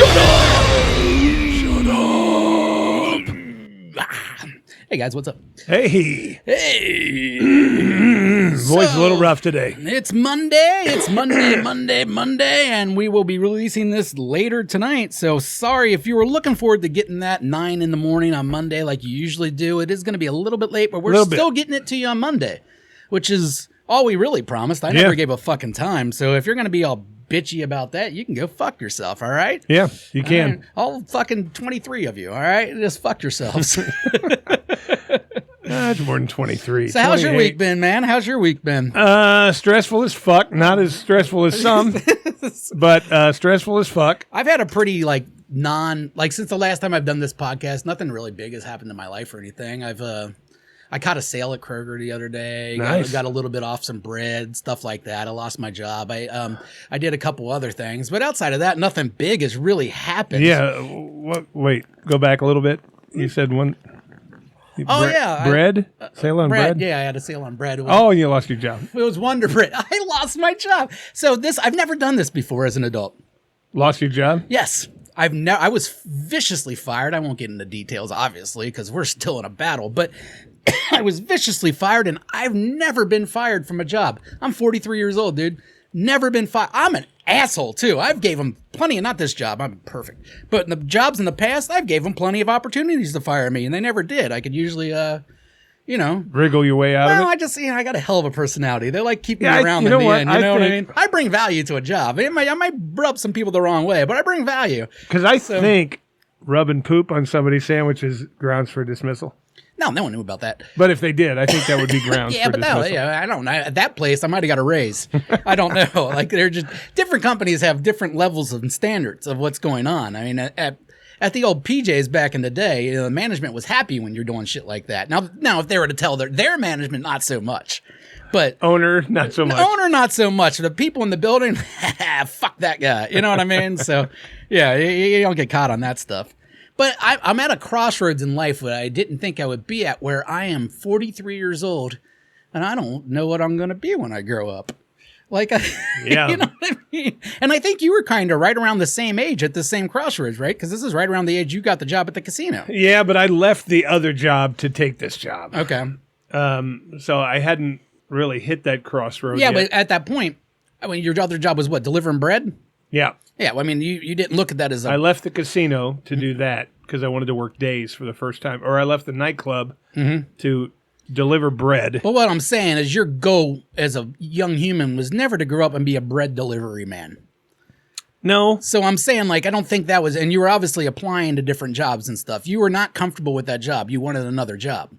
Shut up! Hey guys, what's up? Hey. Voice a little rough today. It's Monday. It's Monday, and we will be releasing this later tonight. So sorry if you were looking forward to getting that 9 in the morning on Monday like you usually do. It is going to be a little bit late, but we're still getting it to you on Monday, which is all we really promised. I never gave a fucking time. So if you're going to be all bitchy about that, you can go fuck yourself, all right? Yeah, you can. Right? All fucking 23 of you, all right? Just fuck yourselves. It's more than 23. So how's your week been, man? How's your week been? Stressful as fuck. Not as stressful as some, but stressful as fuck. I've had a pretty, since the last time I've done this podcast, nothing really big has happened in my life or anything. I caught a sale at Kroger the other day. Nice. Got a little bit off some bread, stuff like that. I lost my job. I did a couple other things, but outside of that, nothing big has really happened. Yeah. Wait, go back a little bit. You said one. Bread? Sale on bread? Yeah, I had a sale on bread. You lost your job. It was Wonder Bread. I lost my job. So I've never done this before as an adult. Lost your job? Yes. I was viciously fired. I won't get into details, obviously, because we're still in a battle, but I was viciously fired, and I've never been fired from a job. I'm 43 years old, dude. Never been fired. I'm an asshole, too. I've gave them plenty of, not this job, I'm perfect, but in the jobs in the past, I've gave them plenty of opportunities to fire me, and they never did. I could usually, wriggle your way out of it? I got a hell of a personality. They like keeping me around in the end. You know what I mean? I bring value to a job. I might rub some people the wrong way, but I bring value. Because I think rubbing poop on somebody's sandwich is grounds for dismissal. No one knew about that. But if they did, I think that would be grounds for dismissal. I don't know. At that place, I might have got a raise. I don't know. They're just different companies have different levels and standards of what's going on. I mean, at the old PJs back in the day, the management was happy when you're doing shit like that. Now if they were to tell their management, not so much. But owner, not so much. Owner, not so much. The people in the building, fuck that guy. You know what I mean? So, yeah, you don't get caught on that stuff. But I'm at a crossroads in life that I didn't think I would be at, where I am 43 years old, and I don't know what I'm going to be when I grow up. You know what I mean? And I think you were kind of right around the same age at the same crossroads, right? Because this is right around the age you got the job at the casino. Yeah, but I left the other job to take this job. Okay. So I hadn't really hit that crossroad yet. But at that point, your other job was what, delivering bread? Yeah. Yeah, you didn't look at that as I left the casino to do that because I wanted to work days for the first time. Or I left the nightclub to deliver bread. Well, what I'm saying is your goal as a young human was never to grow up and be a bread delivery man. No. So I'm saying, I don't think that was, and you were obviously applying to different jobs and stuff. You were not comfortable with that job. You wanted another job.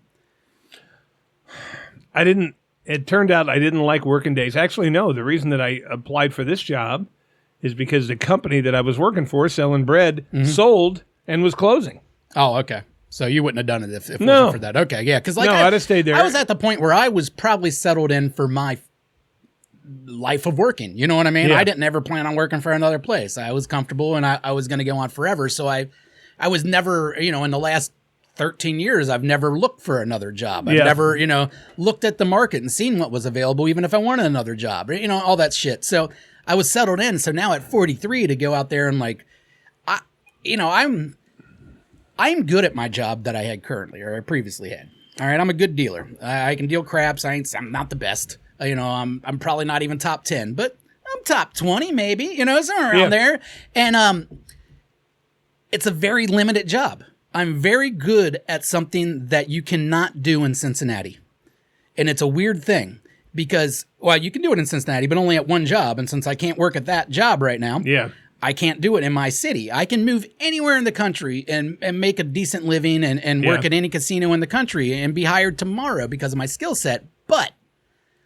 It turned out I didn't like working days. Actually, no. The reason that I applied for this job is because the company that I was working for, selling bread, sold and was closing. Oh, okay. So you wouldn't have done it if it wasn't for that. Okay, yeah. Because I'd have stayed there. I was at the point where I was probably settled in for my life of working. You know what I mean? Yeah. I didn't ever plan on working for another place. I was comfortable, and I was going to go on forever. So I was never, in the last 13 years, I've never looked for another job. I've never, looked at the market and seen what was available, even if I wanted another job, all that shit. So I was settled in. So now at 43 to go out there and I'm good at my job that I had currently, or I previously had. All right. I'm a good dealer. I can deal craps. I'm not the best, I'm probably not even top 10, but I'm top 20, maybe, somewhere around there. And, it's a very limited job. I'm very good at something that you cannot do in Cincinnati. And it's a weird thing. Because, you can do it in Cincinnati, but only at one job. And since I can't work at that job right now, I can't do it in my city. I can move anywhere in the country and make a decent living and work at any casino in the country and be hired tomorrow because of my skill set. But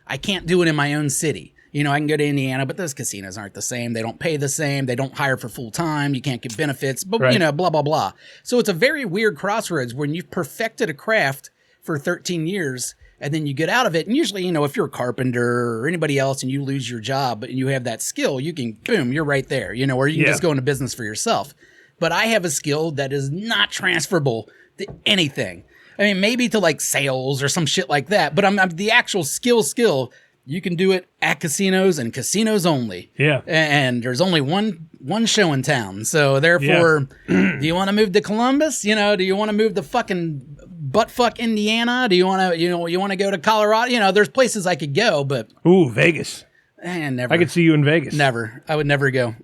I can't do it in my own city. I can go to Indiana, but those casinos aren't the same. They don't pay the same. They don't hire for full time. You can't get benefits, but blah, blah, blah. So it's a very weird crossroads when you've perfected a craft for 13 years. And then you get out of it. And usually, if you're a carpenter or anybody else and you lose your job and you have that skill, you can, boom, you're right there, or you can just go into business for yourself. But I have a skill that is not transferable to anything. I mean, maybe to sales or some shit like that. But I'm the actual skill. you can do it at casinos and casinos only. Yeah. And there's only one show in town. So therefore, do you want to move to Columbus? You know, do you want to move to fucking buttfuck Indiana? Do you want to, you want to go to Colorado? You know, there's places I could go, but ooh, Vegas. Never. I could see you in Vegas. Never. I would never go.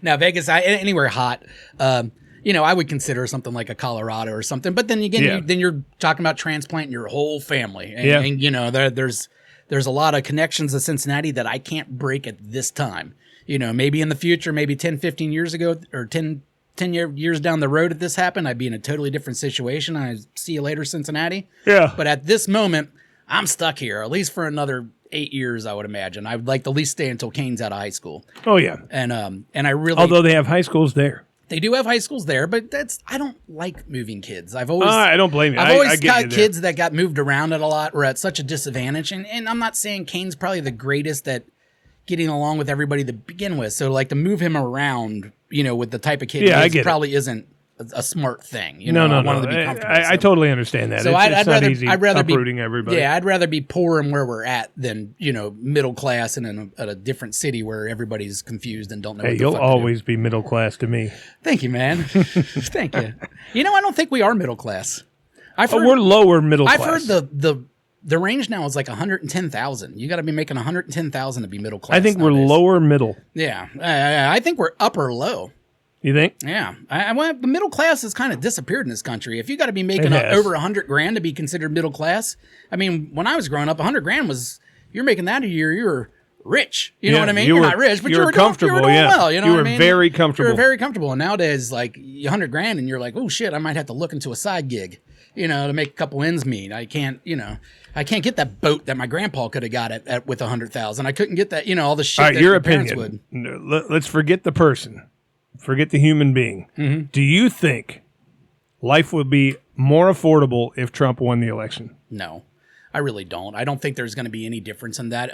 Now Vegas, anywhere hot. I would consider something like a Colorado or something. But then again, then you're talking about transplanting your whole family, and there's a lot of connections to Cincinnati that I can't break at this time. You know, maybe in the future, maybe 10, 15 years ago, or 10 years down the road, if this happened, I'd be in a totally different situation. I'd see you later, Cincinnati. Yeah. But at this moment, I'm stuck here, at least for another 8 years, I would imagine. I would like to at least stay until Kane's out of high school. Oh, yeah. And I really... Although they have high schools there. They do have high schools there, but I don't like moving kids. I don't blame you. I've always got kids that got moved around a lot were at such a disadvantage. And I'm not saying Kane's probably the greatest at getting along with everybody to begin with. So like to move him around, with the type of kid he is probably isn't a smart thing. No. I wanted to be comfortable. I totally understand that. So I'd rather be uprooting everybody. Yeah, I'd rather be poor and where we're at than middle class and at a different city where everybody's confused and don't know. Hey, you'll always be middle class to me. Thank you, man. Thank you. I don't think we are middle class. We're lower middle class. I've heard the range now is like 110,000. You got to be making 110,000 to be middle class. I think nowadays. we're lower middle. Yeah, I think we're upper low. You think? Yeah. The middle class has kind of disappeared in this country. If you got to be making over $100,000 to be considered middle class, I mean, when I was growing up, $100,000 was, you're making that a year, you were rich. You know what I mean? You're not rich, but you were comfortable. You were doing well. You know what I mean? Very comfortable. You were very comfortable. And nowadays, like $100,000 and you're like, oh shit, I might have to look into a side gig, to make a couple ends meet. I can't get that boat that my grandpa could have got at with 100,000. I couldn't get that, all the shit that your parents would. Let's forget the person. Forget the human being. Mm-hmm. Do you think life would be more affordable if Trump won the election? No, I really don't. I don't think there's going to be any difference in that.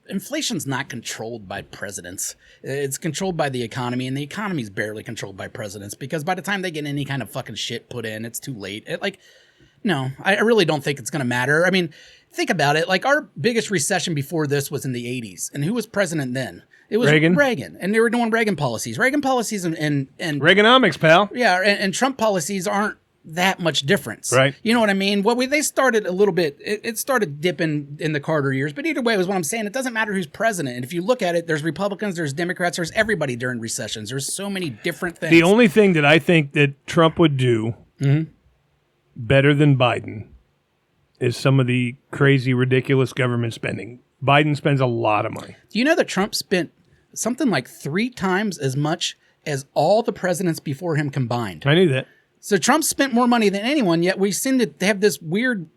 Inflation's not controlled by presidents. It's controlled by the economy, and the economy's barely controlled by presidents because by the time they get any kind of fucking shit put in, it's too late. No, I really don't think it's going to matter. I mean, think about it. Like, our biggest recession before this was in the 80s, and who was president then? It was Reagan, and they were doing Reagan policies. Reagan policies and Reaganomics, pal. Yeah, and Trump policies aren't that much difference. Right. You know what I mean? They started a little bit. It started dipping in the Carter years, but either way, was what I'm saying. It doesn't matter who's president. And if you look at it, there's Republicans, there's Democrats, there's everybody during recessions. There's so many different things. The only thing that I think that Trump would do better than Biden is some of the crazy, ridiculous government spending. Biden spends a lot of money. Do you know that Trump spent something like 3 times as much as all the presidents before him combined? I knew that. So Trump spent more money than anyone, yet we seem to have this weird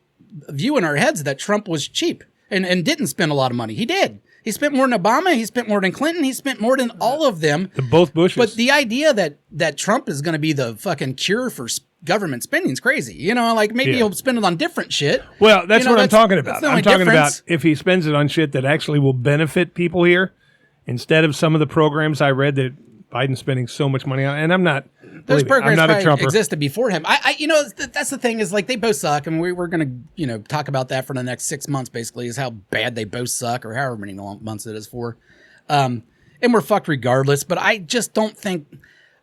view in our heads that Trump was cheap and didn't spend a lot of money. He did. He spent more than Obama. He spent more than Clinton. He spent more than all of them. Both Bushes. But the idea that Trump is going to be the fucking cure for government spending is crazy. Maybe he'll spend it on different shit. Well, that's what I'm talking about. I'm talking about if he spends it on shit that actually will benefit people here instead of some of the programs I read that Biden's spending so much money on. And I'm not. Those programs I'm not a Trumper. Existed before him. That's the thing is like they both suck, and we're going to talk about that for the next 6 months. Basically, is how bad they both suck, or however many months it is for, and we're fucked regardless. But I just don't think.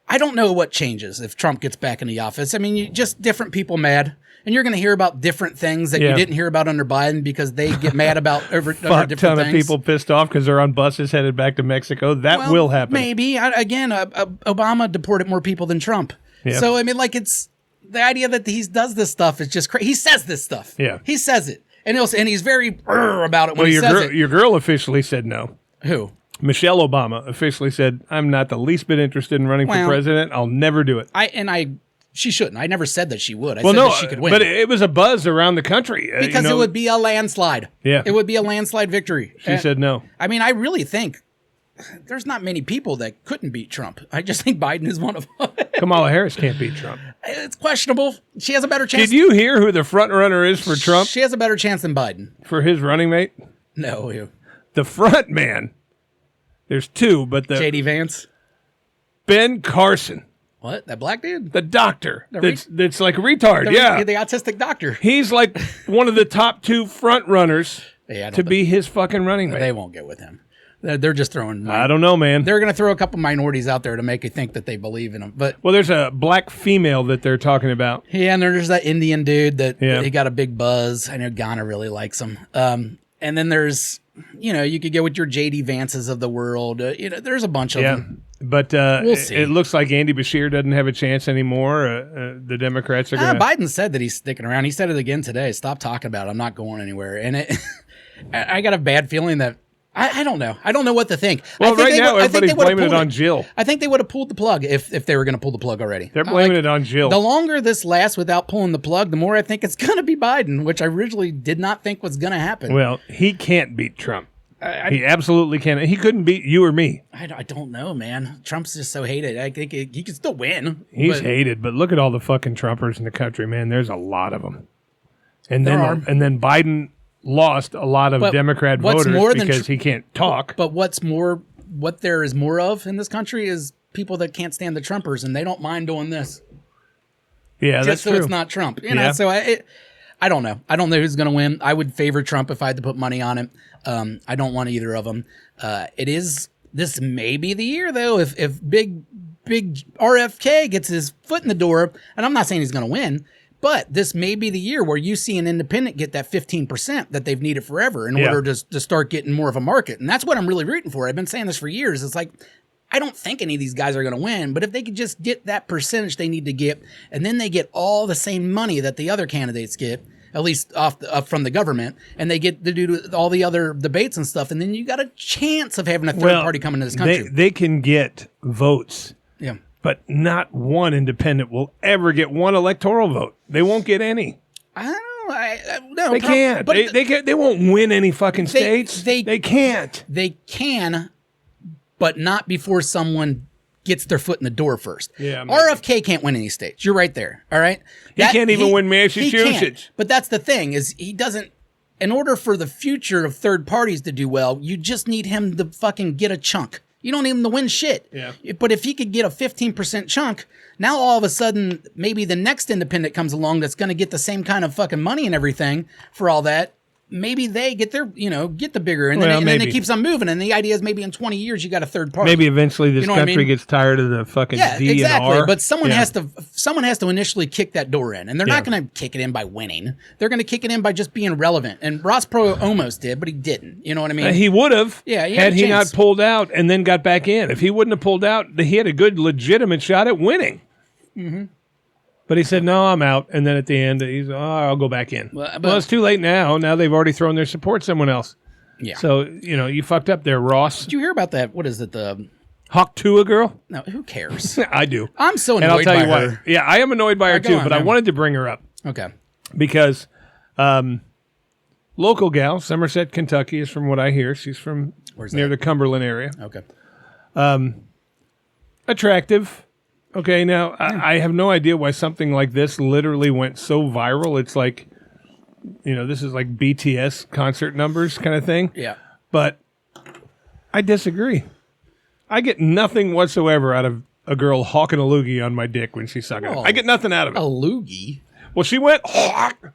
I don't know what changes if Trump gets back in the office. I mean, just different people mad. And you're going to hear about different things that you didn't hear about under Biden because they get mad about over different things. Ton of people pissed off because they're on buses headed back to Mexico. That will happen. Maybe. Obama deported more people than Trump. Yeah. So, I mean, it's the idea that he does this stuff is just crazy. He says this stuff. Yeah. He says it. And he's very about it when he says it. Your girl officially said no. Who? Michelle Obama officially said, I'm not the least bit interested in running for president. I'll never do it. She shouldn't. I never said that she would. I said that she could win. But it was a buzz around the country. Because it would be a landslide. Yeah. It would be a landslide victory. She said no. I mean, I really think there's not many people that couldn't beat Trump. I just think Biden is one of them. Kamala Harris can't beat Trump. It's questionable. She has a better chance. Did you hear who the front runner is for Trump? She has a better chance than Biden. For his running mate? No. Who? The front man. There's 2, but J.D. Vance? Ben Carson. What? That black dude? The doctor. The That's like a retard. Yeah. The autistic doctor. He's like one of the top 2 front runners to be his fucking running mate. They won't get with him. They're just throwing. I don't know, man. They're going to throw a couple minorities out there to make you think that they believe in him. But well, there's a black female that they're talking about. Yeah, and there's that Indian dude that he got a big buzz. I know Ghana really likes him. And then there's, you could go with your J.D. Vances of the world. There's a bunch of them. But we'll see. It looks like Andy Bashir doesn't have a chance anymore. The Democrats are going to... Biden said that he's sticking around. He said it again today. Stop talking about it. I'm not going anywhere. And I got a bad feeling that... I don't know. I don't know what to think. Well, right now, everybody's blaming it on Jill. I think they would have pulled the plug if they were going to pull the plug already. They're blaming it on Jill. The longer this lasts without pulling the plug, the more I think it's going to be Biden, which I originally did not think was going to happen. Well, he can't beat Trump. He absolutely can't. He couldn't beat you or me. I don't know, man. Trump's just so hated. I think he can still win. He's hated, but look at all the fucking Trumpers in the country, man. There's a lot of them. And then Biden lost a lot of Democrat voters because he can't talk. But what there is more of in this country is people that can't stand the Trumpers, and they don't mind doing this. Yeah, that's true. It's not Trump. So I don't know. I don't know who's going to win. I would favor Trump if I had to put money on him. I don't want either of them. This may be the year, though, if big RFK gets his foot in the door, and I'm not saying he's going to win, but this may be the year where you see an independent get that 15% that they've needed forever in order to start getting more of a market. And that's what I'm really rooting for. I've been saying this for years. It's like, I don't think any of these guys are going to win, but if they could just get that percentage they need to get, and then they get all the same money that the other candidates get, at least from the government, and they get to do all the other debates and stuff, and then you got a chance of having a third party come into this country. They can get votes. Yeah. But not one independent will ever get one electoral vote. They won't get any. I don't know. No, they can't. But they won't win any fucking states. They can't. They can, but not before someone gets their foot in the door first. Yeah, RFK can't win any states. You're right there. All right. He can't even win Massachusetts. But that's the thing is he doesn't. In order for the future of third parties to do well, you just need him to fucking get a chunk. You don't need him to win shit. Yeah. But if he could get a 15% chunk, now all of a sudden, maybe the next independent comes along that's going to get the same kind of fucking money and everything for all that. Maybe they get their, get the bigger, and then it keeps on moving. And the idea is maybe in 20 years you got a third party. Maybe eventually this country gets tired of the fucking D exactly. and R. But someone has to initially kick that door in, and they're not going to kick it in by winning. They're going to kick it in by just being relevant. And Ross Perot almost did, but he didn't. You know what I mean? He would have. Yeah, had he not pulled out and then got back in. If he wouldn't have pulled out, he had a good legitimate shot at winning. Mm-hmm. But he said, no, I'm out. And then at the end, he's, I'll go back in. Well, it's too late now. Now they've already thrown their support someone else. Yeah. So, you fucked up there, Ross. Did you hear about that? What is it? The Hawk Tuah girl? No, who cares? I do. I'm so annoyed and I'll tell by you her. What. Yeah, I am annoyed by her too, but I wanted to bring her up. Okay. Because local gal, Somerset, Kentucky, is from what I hear. She's from near the Cumberland area. Okay. Attractive. Okay, now, I have no idea why something like this literally went so viral. It's like, this is like BTS concert numbers kind of thing. Yeah. But I disagree. I get nothing whatsoever out of a girl hawking a loogie on my dick when she's sucking it. I get nothing out of it. A loogie? Well, she went hawk.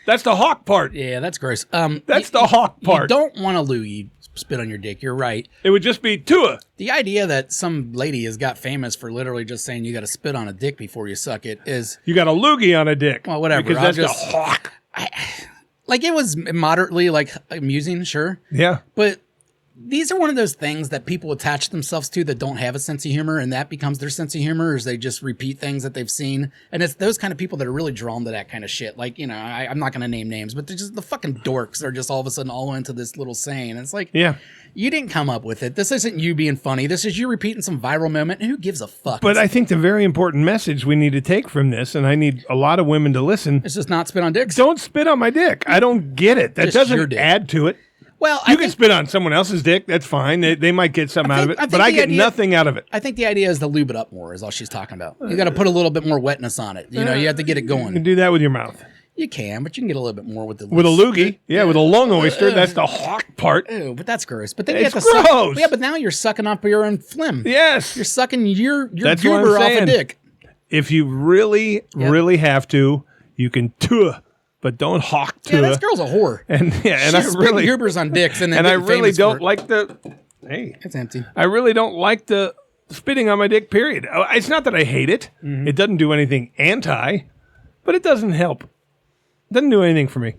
That's the hawk part. Yeah, that's gross. That's the hawk part. You don't want a loogie spit on your dick. You're right. It would just be Tuah. The idea that some lady has got famous for literally just saying you got to spit on a dick before you suck it is... You got a loogie on a dick. Well, whatever. Because that's the hawk. It was moderately, amusing, sure. Yeah. But these are one of those things that people attach themselves to that don't have a sense of humor, and that becomes their sense of humor, as they just repeat things that they've seen. And it's those kind of people that are really drawn to that kind of shit. I'm not going to name names, but they're just the fucking dorks are just all of a sudden all into this little saying. And it's like, yeah, you didn't come up with it. This isn't you being funny. This is you repeating some viral moment. Who gives a fuck? But I think the very important message we need to take from this, and I need a lot of women to listen. It's just not spit on dicks. Don't spit on my dick. I don't get it. That Just your doesn't dick. add to it. Well, you can spit on someone else's dick. That's fine. They might get something out of it, but I get nothing out of it. I think the idea is to lube it up more is all she's talking about. You got to put a little bit more wetness on it. You have to get it going. You can do that with your mouth. You can, but you can get a little bit more with the with a loogie. Yeah, with a long oyster. That's the hawk part. Ew, but that's gross. But then it's you have to gross. Yeah, but now you're sucking up your own phlegm. Yes, you're sucking your that's goober off a dick. if you really, really have to, you can tuah, but don't hawk tuah. Yeah, this girl's a whore. And I really Ubers on dicks, and I really don't like the. Hey, it's empty. I really don't like the spitting on my dick. Period. It's not that I hate it. Mm-hmm. It doesn't do anything but it doesn't help. It doesn't do anything for me.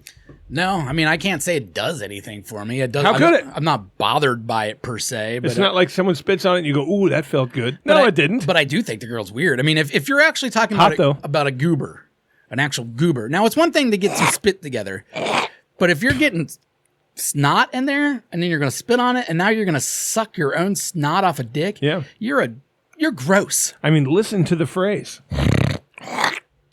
No, I mean, I can't say it does anything for me. It does. How could it? I'm not bothered by it per se. But it's not like someone spits on it and you go, "Ooh, that felt good." No, it didn't. But I do think the girl's weird. I mean, if you're actually talking about a goober, an actual goober. Now, it's one thing to get some spit together, but if you're getting snot in there and then you're going to spit on it and now you're going to suck your own snot off a dick, you're gross. I mean, listen to the phrase.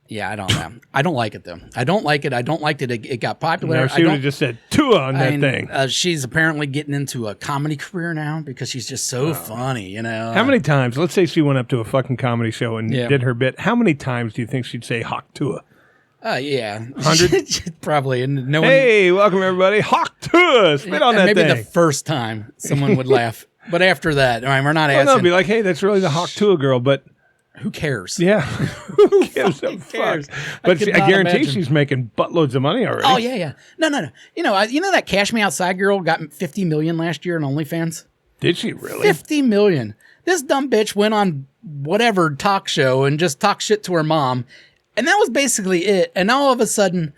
Yeah, I don't know. I don't like it, though. I don't like it. I don't like that it got popular. No, she would have just said tuah on that thing. She's apparently getting into a comedy career now because she's just so funny, you know. How many times, let's say she went up to a fucking comedy show and did her bit, how many times do you think she'd say hawk tuah? Yeah. 100? Probably. And no one, hey, welcome everybody. Hawk tuah. Spit on that maybe thing. Maybe the first time someone would laugh. But after that, I mean, we're not asking. No, be like, hey, that's really the hawk tuah girl, but who cares? Yeah. Who gives a fuck? But I guarantee she's making buttloads of money already. Oh, yeah. No. You know that Cash Me Outside girl got $50 million last year on OnlyFans? Did she really? $50 million. This dumb bitch went on whatever talk show and just talked shit to her mom. And that was basically it. And all of a sudden,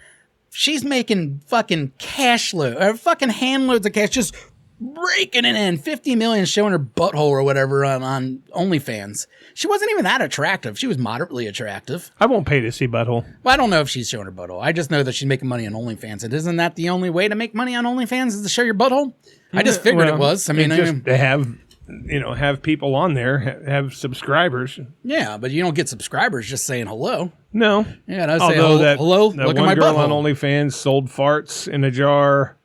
she's making fucking fucking handloads of cash, just raking it in. 50 million showing her butthole or whatever on OnlyFans. She wasn't even that attractive. She was moderately attractive. I won't pay to see butthole. Well, I don't know if she's showing her butthole. I just know that she's making money on OnlyFans. And isn't that the only way to make money on OnlyFans is to show your butthole? I just figured it was. I mean, to have people on there, have subscribers. Yeah, but you don't get subscribers just saying hello. No. Yeah, and I say hello. Look at my girl butthole. on OnlyFans sold farts in a jar.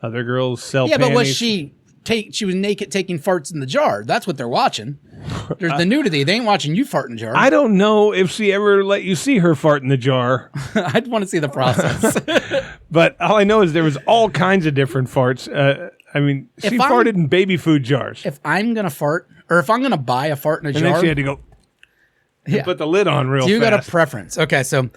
Other girls sell panties. But was she was naked taking farts in the jar? That's what they're watching. There's the nudity. They ain't watching you fart in the jar. I don't know if she ever let you see her fart in the jar. I'd want to see the process. But all I know is there was all kinds of different farts. I mean, she farted in baby food jars. If I'm going to fart, or if I'm going to buy a fart in a jar. And then she had to go put the lid on real fast. You got a preference. Okay, so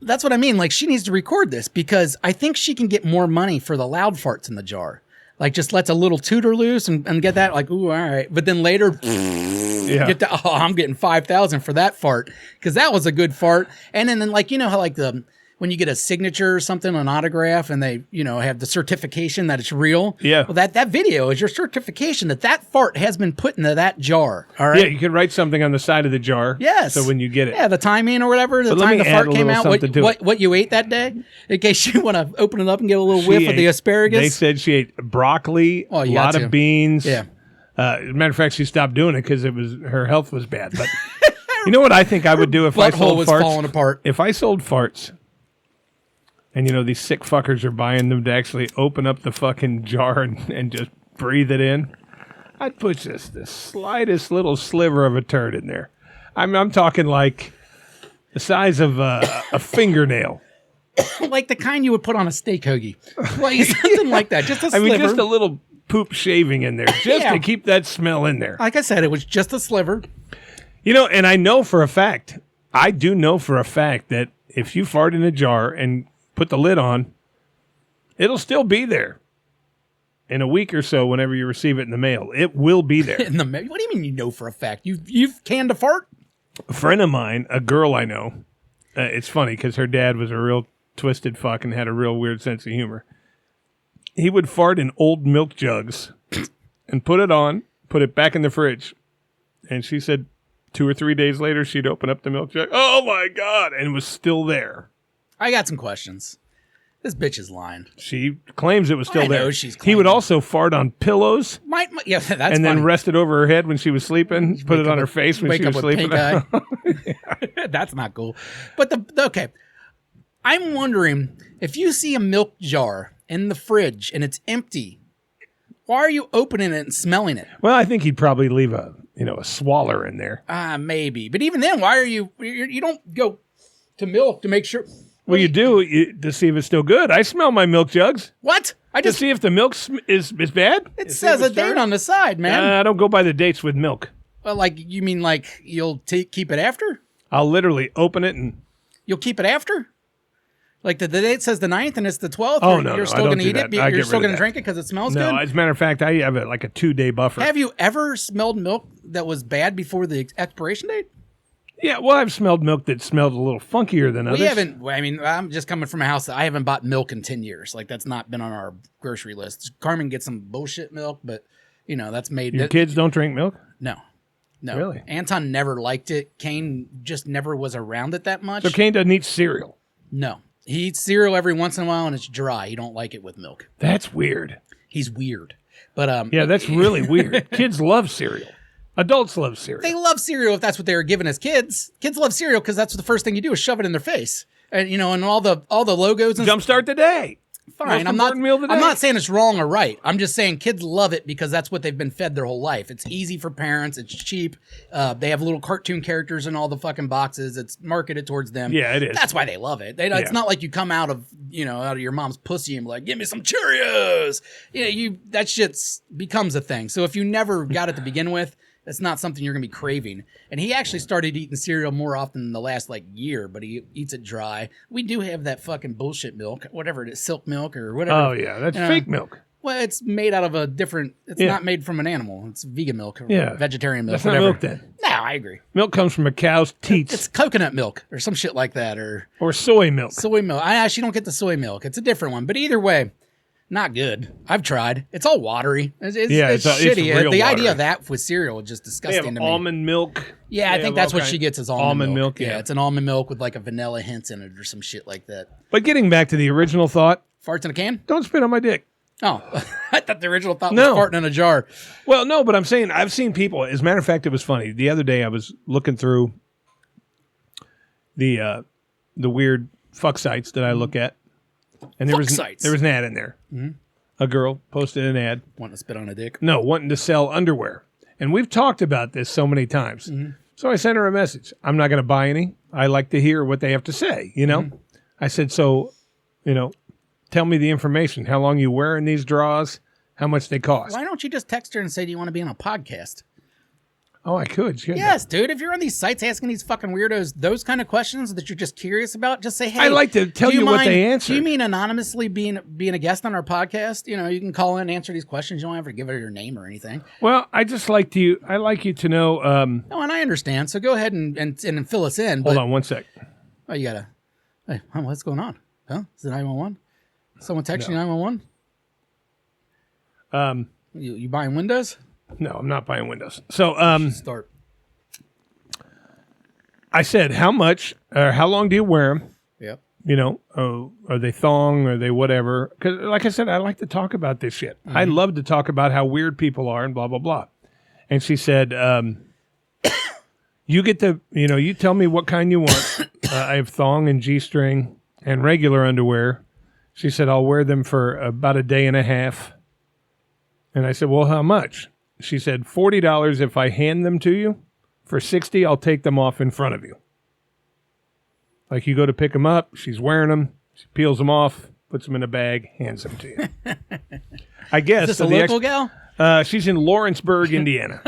that's what I mean. Like, she needs to record this because I think she can get more money for the loud farts in the jar. Like, just lets a little tooter loose and get that, like, ooh, all right. But then later, get that, I'm getting $5,000 for that fart because that was a good fart. And then, like, you know how, like, when you get a signature or something, an autograph, and they, have the certification that it's real. Yeah. Well, that video is your certification that fart has been put into that jar. All right. Yeah, you can write something on the side of the jar. Yes. So when you get it. Yeah, the timing or whatever, the time the fart came out, what you ate that day, in case you want to open it up and get a little whiff of the asparagus. They said she ate broccoli, a lot of beans. Yeah. As a matter of fact, she stopped doing it because her health was bad. But you know what I think I would do if I sold farts? Falling apart. If I sold farts. And, these sick fuckers are buying them to actually open up the fucking jar and just breathe it in. I'd put just the slightest little sliver of a turd in there. I'm talking like the size of a fingernail. Like the kind you would put on a steak hoagie. Like something like that. Just a sliver. I mean, just a little poop shaving in there. Just to keep that smell in there. Like I said, it was just a sliver. And I know for a fact, that if you fart in a jar and put the lid on, it'll still be there in a week or so. Whenever you receive it in the mail, it will be there. In the mail? What do you mean? You know for a fact? You've canned a fart? A friend of mine, a girl I know. It's funny because her dad was a real twisted fuck and had a real weird sense of humor. He would fart in old milk jugs and put it back in the fridge. And she said 2 or 3 days later, she'd open up the milk jug. Oh my God! And it was still there. I got some questions. This bitch is lying. She claims it was still there. She's he would also fart on pillows. That's and funny. Then rest it over her head when she was sleeping. Put it on her face when she was sleeping. That's not cool. But okay. I'm wondering if you see a milk jar in the fridge and it's empty, why are you opening it and smelling it? Well, I think he'd probably leave a swaller in there. Maybe. But even then, why are you don't go to milk to make sure. Well, you do to see if it's still good. I smell my milk jugs. What? To see if the milk is bad. It says a date on the side, man. I don't go by the dates with milk. Well, like you mean like you'll keep it after? I'll literally open it and... You'll keep it after? Like the date says the 9th and it's the 12th? Oh, no, You're still going to eat it? You're still going to drink it because it smells good? No, as a matter of fact, I have like a 2-day buffer. Have you ever smelled milk that was bad before the expiration date? Yeah, well, I've smelled milk that smelled a little funkier than others. We haven't, I mean, I'm just coming from a house that I haven't bought milk in 10 years. Like, that's not been on our grocery list. Carmen gets some bullshit milk, but, you know, that's made... Your kids don't drink milk? No. Really? Anton never liked it. Kane just never was around it that much. So Kane doesn't eat cereal? No. He eats cereal every once in a while, and it's dry. He don't like it with milk. That's weird. He's weird. But yeah, that's really weird. Kids love cereal. Adults love cereal. They love cereal if that's what they were given as kids. Kids love cereal because that's the first thing you do is shove it in their face. And you know, and all the logos and Jumpstart the day. Fine. I'm not saying it's wrong or right. I'm just saying kids love it because that's what they've been fed their whole life. It's easy for parents. It's cheap. They have little cartoon characters in all the fucking boxes. It's marketed towards them. Yeah, it is. That's why they love it. It's not like you come out of your mom's pussy and be like, give me some Cheerios. That shit becomes a thing. So if you never got it to begin with, that's not something you're going to be craving. And he actually started eating cereal more often in the last year, but he eats it dry. We do have that fucking bullshit milk, whatever it is, silk milk or whatever. Oh, yeah. That's fake milk. Well, it's made out of it's not made from an animal. It's vegan milk or vegetarian milk. That's whatever. not milk then. No, I agree. Milk comes from a cow's teats. It's coconut milk or some shit like that. Or soy milk. Soy milk. I actually don't get the soy milk. It's a different one. But either way, not good. I've tried. It's all watery. It's shitty. It's the idea of that with cereal is just disgusting to me. Almond milk. Yeah, I think that's what she gets is almond milk. Yeah, it's an almond milk with like a vanilla hint in it or some shit like that. But getting back to the original thought. Farts in a can? Don't spit on my dick. Oh, I thought the original thought was farting in a jar. Well, no, but I'm saying I've seen people. As a matter of fact, it was funny. The other day I was looking through the weird fuck sites that I look at. And there was an ad in there. Mm-hmm. A girl posted an ad. Wanting to spit on a dick? No, wanting to sell underwear. And we've talked about this so many times. Mm-hmm. So I sent her a message. I'm not going to buy any. I like to hear what they have to say, Mm-hmm. I said, so, tell me the information. How long you wearing these draws? How much they cost? Why don't you just text her and say, do you want to be on a podcast? Oh, I could. Yes, dude. If you're on these sites asking these fucking weirdos those kind of questions that you're just curious about, just say, hey. I like to tell you what they answer. Do you mean anonymously being a guest on our podcast? You can call in and answer these questions. You don't have to give her your name or anything. Well, I like you to know. No, and I understand. So go ahead and fill us in. Hold on one sec. Oh, you gotta. Hey, what's going on? Huh? Is it 911? Someone texting you 911? You buying windows? No, I'm not buying windows. So, start. I said, how much or how long do you wear them? Yep. Are they thong? Are they whatever? Because, like I said, I like to talk about this shit. Mm-hmm. I love to talk about how weird people are and blah, blah, blah. And she said, you get you tell me what kind you want. I have thong and G-string and regular underwear. She said, I'll wear them for about a day and a half. And I said, well, how much? She said, $40 if I hand them to you. For $60, I'll take them off in front of you. Like you go to pick them up, she's wearing them, she peels them off, puts them in a bag, hands them to you. I guess. Is this a local gal? She's in Lawrenceburg, Indiana.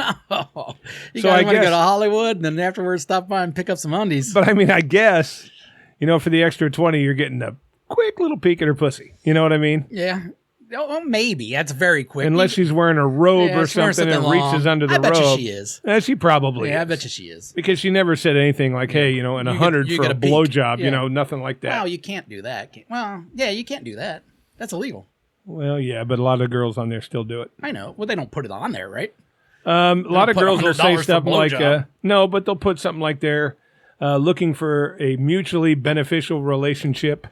You guys want to go to Hollywood and then afterwards stop by and pick up some undies. But I mean, I guess, for the extra $20, you're getting a quick little peek at her pussy. You know what I mean? Yeah. Oh, maybe. That's very quick. Unless she's wearing a robe or something and reaches under the robe. I bet you she is. She probably is. I bet you she is. Because she never said anything like, hey, and 100 for a blowjob, nothing like that. Well, you can't do that. You can't do that. That's illegal. Well, yeah, but a lot of girls on there still do it. I know. Well, they don't put it on there, right? A lot of girls will say stuff like, no, but they'll put something like they're looking for a mutually beneficial relationship.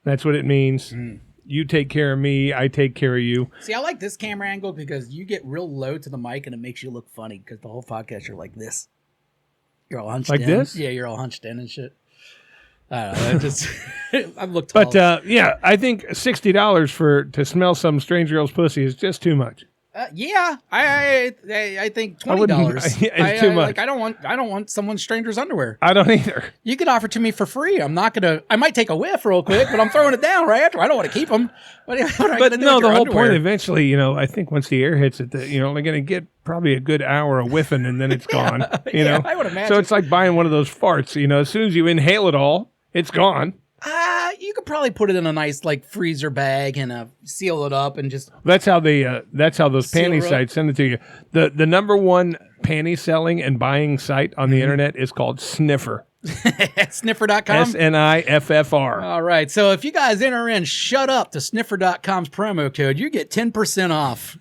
That's what it means. Mm. You take care of me, I take care of you. See, I like this camera angle because you get real low to the mic and it makes you look funny because the whole podcast you're like this. You're all hunched in. Like this? Yeah, you're all hunched in and shit. I don't know. I've looked tall. But, I think $60 to smell some strange girl's pussy is just too much. Yeah, I think $20. It's too much. Like, I don't want someone stranger's underwear. I don't either. You could offer to me for free. I'm not gonna. I might take a whiff real quick, but I'm throwing it down right after. I don't want to keep them. But no, the whole point eventually, I think once the air hits it, you're only going to get probably a good hour of whiffing, and then it's gone. I would imagine. So it's like buying one of those farts. As soon as you inhale it all, it's gone. You could probably put it in a nice freezer bag and seal it up and just. That's how those panty sites send it to you. The number one panty selling and buying site on the internet is called Sniffer. Sniffer.com? SNIFFR. All right. So if you guys enter in "shut up" to Sniffer.com's promo code, you get 10% off.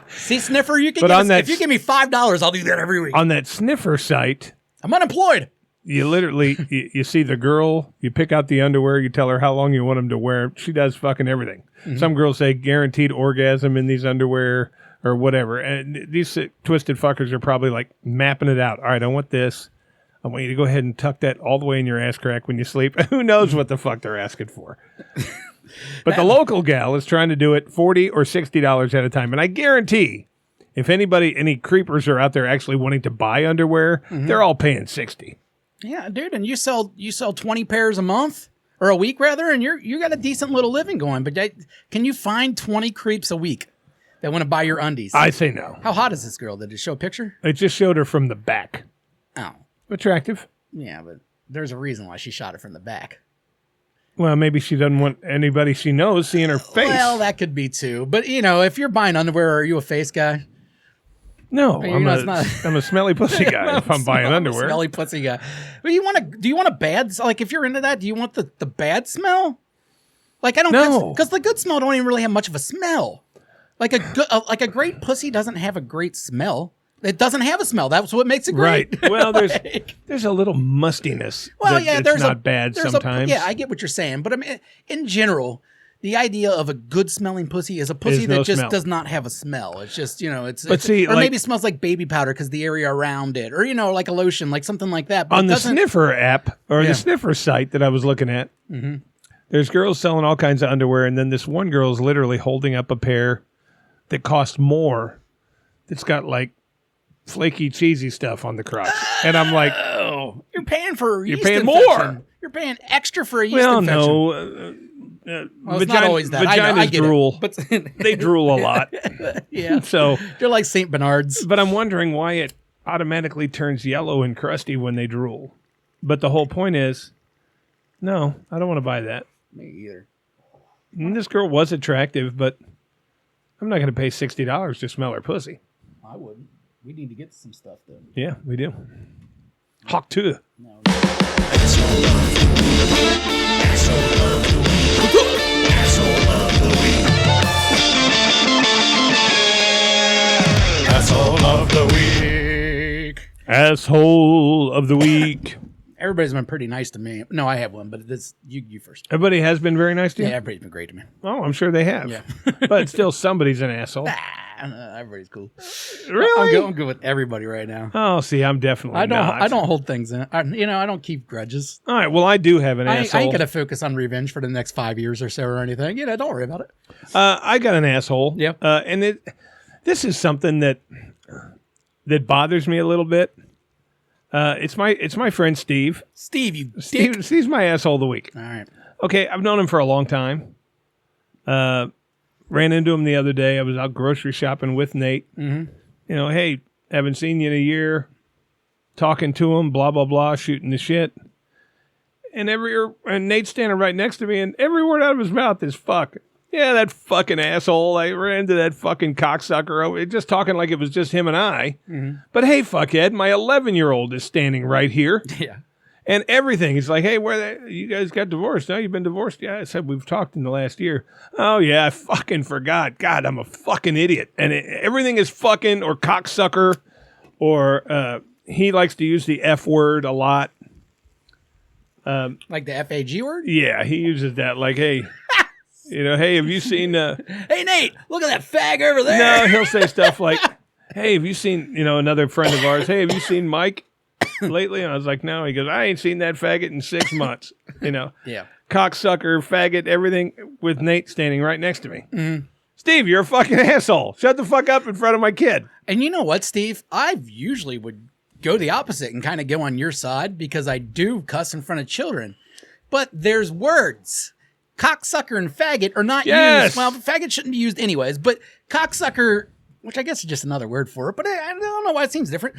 See, Sniffer, you can if you give me $5, I'll do that every week. On that Sniffer site, I'm unemployed. You literally, you see the girl, you pick out the underwear, you tell her how long you want them to wear. She does fucking everything. Mm-hmm. Some girls say guaranteed orgasm in these underwear or whatever. And these twisted fuckers are probably mapping it out. All right, I want this. I want you to go ahead and tuck that all the way in your ass crack when you sleep. Who knows what the fuck they're asking for? But the local gal is trying to do it $40 or $60 at a time. And I guarantee if any creepers are out there actually wanting to buy underwear, they're all paying $60. Yeah, dude, and you sell 20 pairs a month or a week rather, and you got a decent little living going. But can you find 20 creeps a week that want to buy your undies? I say no. How hot is this girl? Did it show a picture? It just showed her from the back. Oh, attractive. Yeah, but there's a reason why she shot it from the back. Well, maybe she doesn't want anybody she knows seeing her face. Well, that could be too. But if you're buying underwear, are you a face guy? No, I'm a smelly pussy guy if I'm buying underwear. Smelly pussy guy. But do you want a bad, if you're into that, do you want the bad smell? I don't know. Because the good smell don't even really have much of a smell. Like a great pussy doesn't have a great smell. It doesn't have a smell. That's what makes it great. Right. Well, there's a little mustiness. Well, yeah, there's not bad sometimes. Yeah, I get what you're saying, but I mean, in general, the idea of a good smelling pussy is a pussy that just does not have a smell. It's just maybe it smells like baby powder because the area around it, or like a lotion, like something like that. But on the Sniffer app or the Sniffer site that I was looking at, there's girls selling all kinds of underwear, and then this one girl is literally holding up a pair that cost more. That's got flaky, cheesy stuff on the crotch. And I'm like, oh, you're paying more. You're paying extra for a yeast infection. No. It's not always that. Vaginas drool. But they drool a lot. Yeah. So they're like St. Bernards. But I'm wondering why it automatically turns yellow and crusty when they drool. But the whole point is, no, I don't want to buy that. Me either. And this girl was attractive, but I'm not going to pay $60 to smell her pussy. I wouldn't. We need to get some stuff, though. Yeah, we do. Hawk Tuah. No. Asshole of the week. Asshole of the week. Everybody's been pretty nice to me. No, I have one, but this you first. Everybody has been very nice to you? Yeah, everybody's been great to me. Oh, I'm sure they have. Yeah. But still, somebody's an asshole. Everybody's cool. Really? I'm good with everybody right now. Oh, see, I'm definitely not. I don't hold things in. I don't keep grudges. All right, well, I do have an asshole. I ain't going to focus on revenge for the next 5 years or so or anything. Don't worry about it. I got an asshole. Yep. And this is something that bothers me a little bit. It's my friend Steve. Steve's my asshole of the week. All right. Okay, I've known him for a long time. Ran into him the other day. I was out grocery shopping with Nate. Mm-hmm. Hey, haven't seen you in a year. Talking to him, blah, blah, blah, shooting the shit. And Nate's standing right next to me, and every word out of his mouth is fuck. Yeah, that fucking asshole. I ran into that fucking cocksucker. Just talking like it was just him and I. Mm-hmm. But hey, fuckhead, my 11-year-old is standing right here. Yeah. And everything. He's like, hey, you guys got divorced? No, you've been divorced? Yeah, I said we've talked in the last year. Oh, yeah, I fucking forgot. God, I'm a fucking idiot. And everything is fucking or cocksucker or he likes to use the F word a lot. Like the F-A-G word? Yeah, he uses that like, hey, hey, have you seen... hey, Nate, look at that fag over there. No, he'll say stuff like, hey, have you seen, another friend of ours, hey, have you seen Mike lately? And I was like, no. He goes, I ain't seen that faggot in 6 months. Yeah. Cocksucker, faggot, everything with Nate standing right next to me. Mm-hmm. Steve, you're a fucking asshole. Shut the fuck up in front of my kid. And you know what, Steve? I usually would go the opposite and kind of go on your side because I do cuss in front of children. But there's words. Cocksucker and faggot are not used. Well, faggot shouldn't be used anyways, but cocksucker, which I guess is just another word for it, but I don't know why it seems different.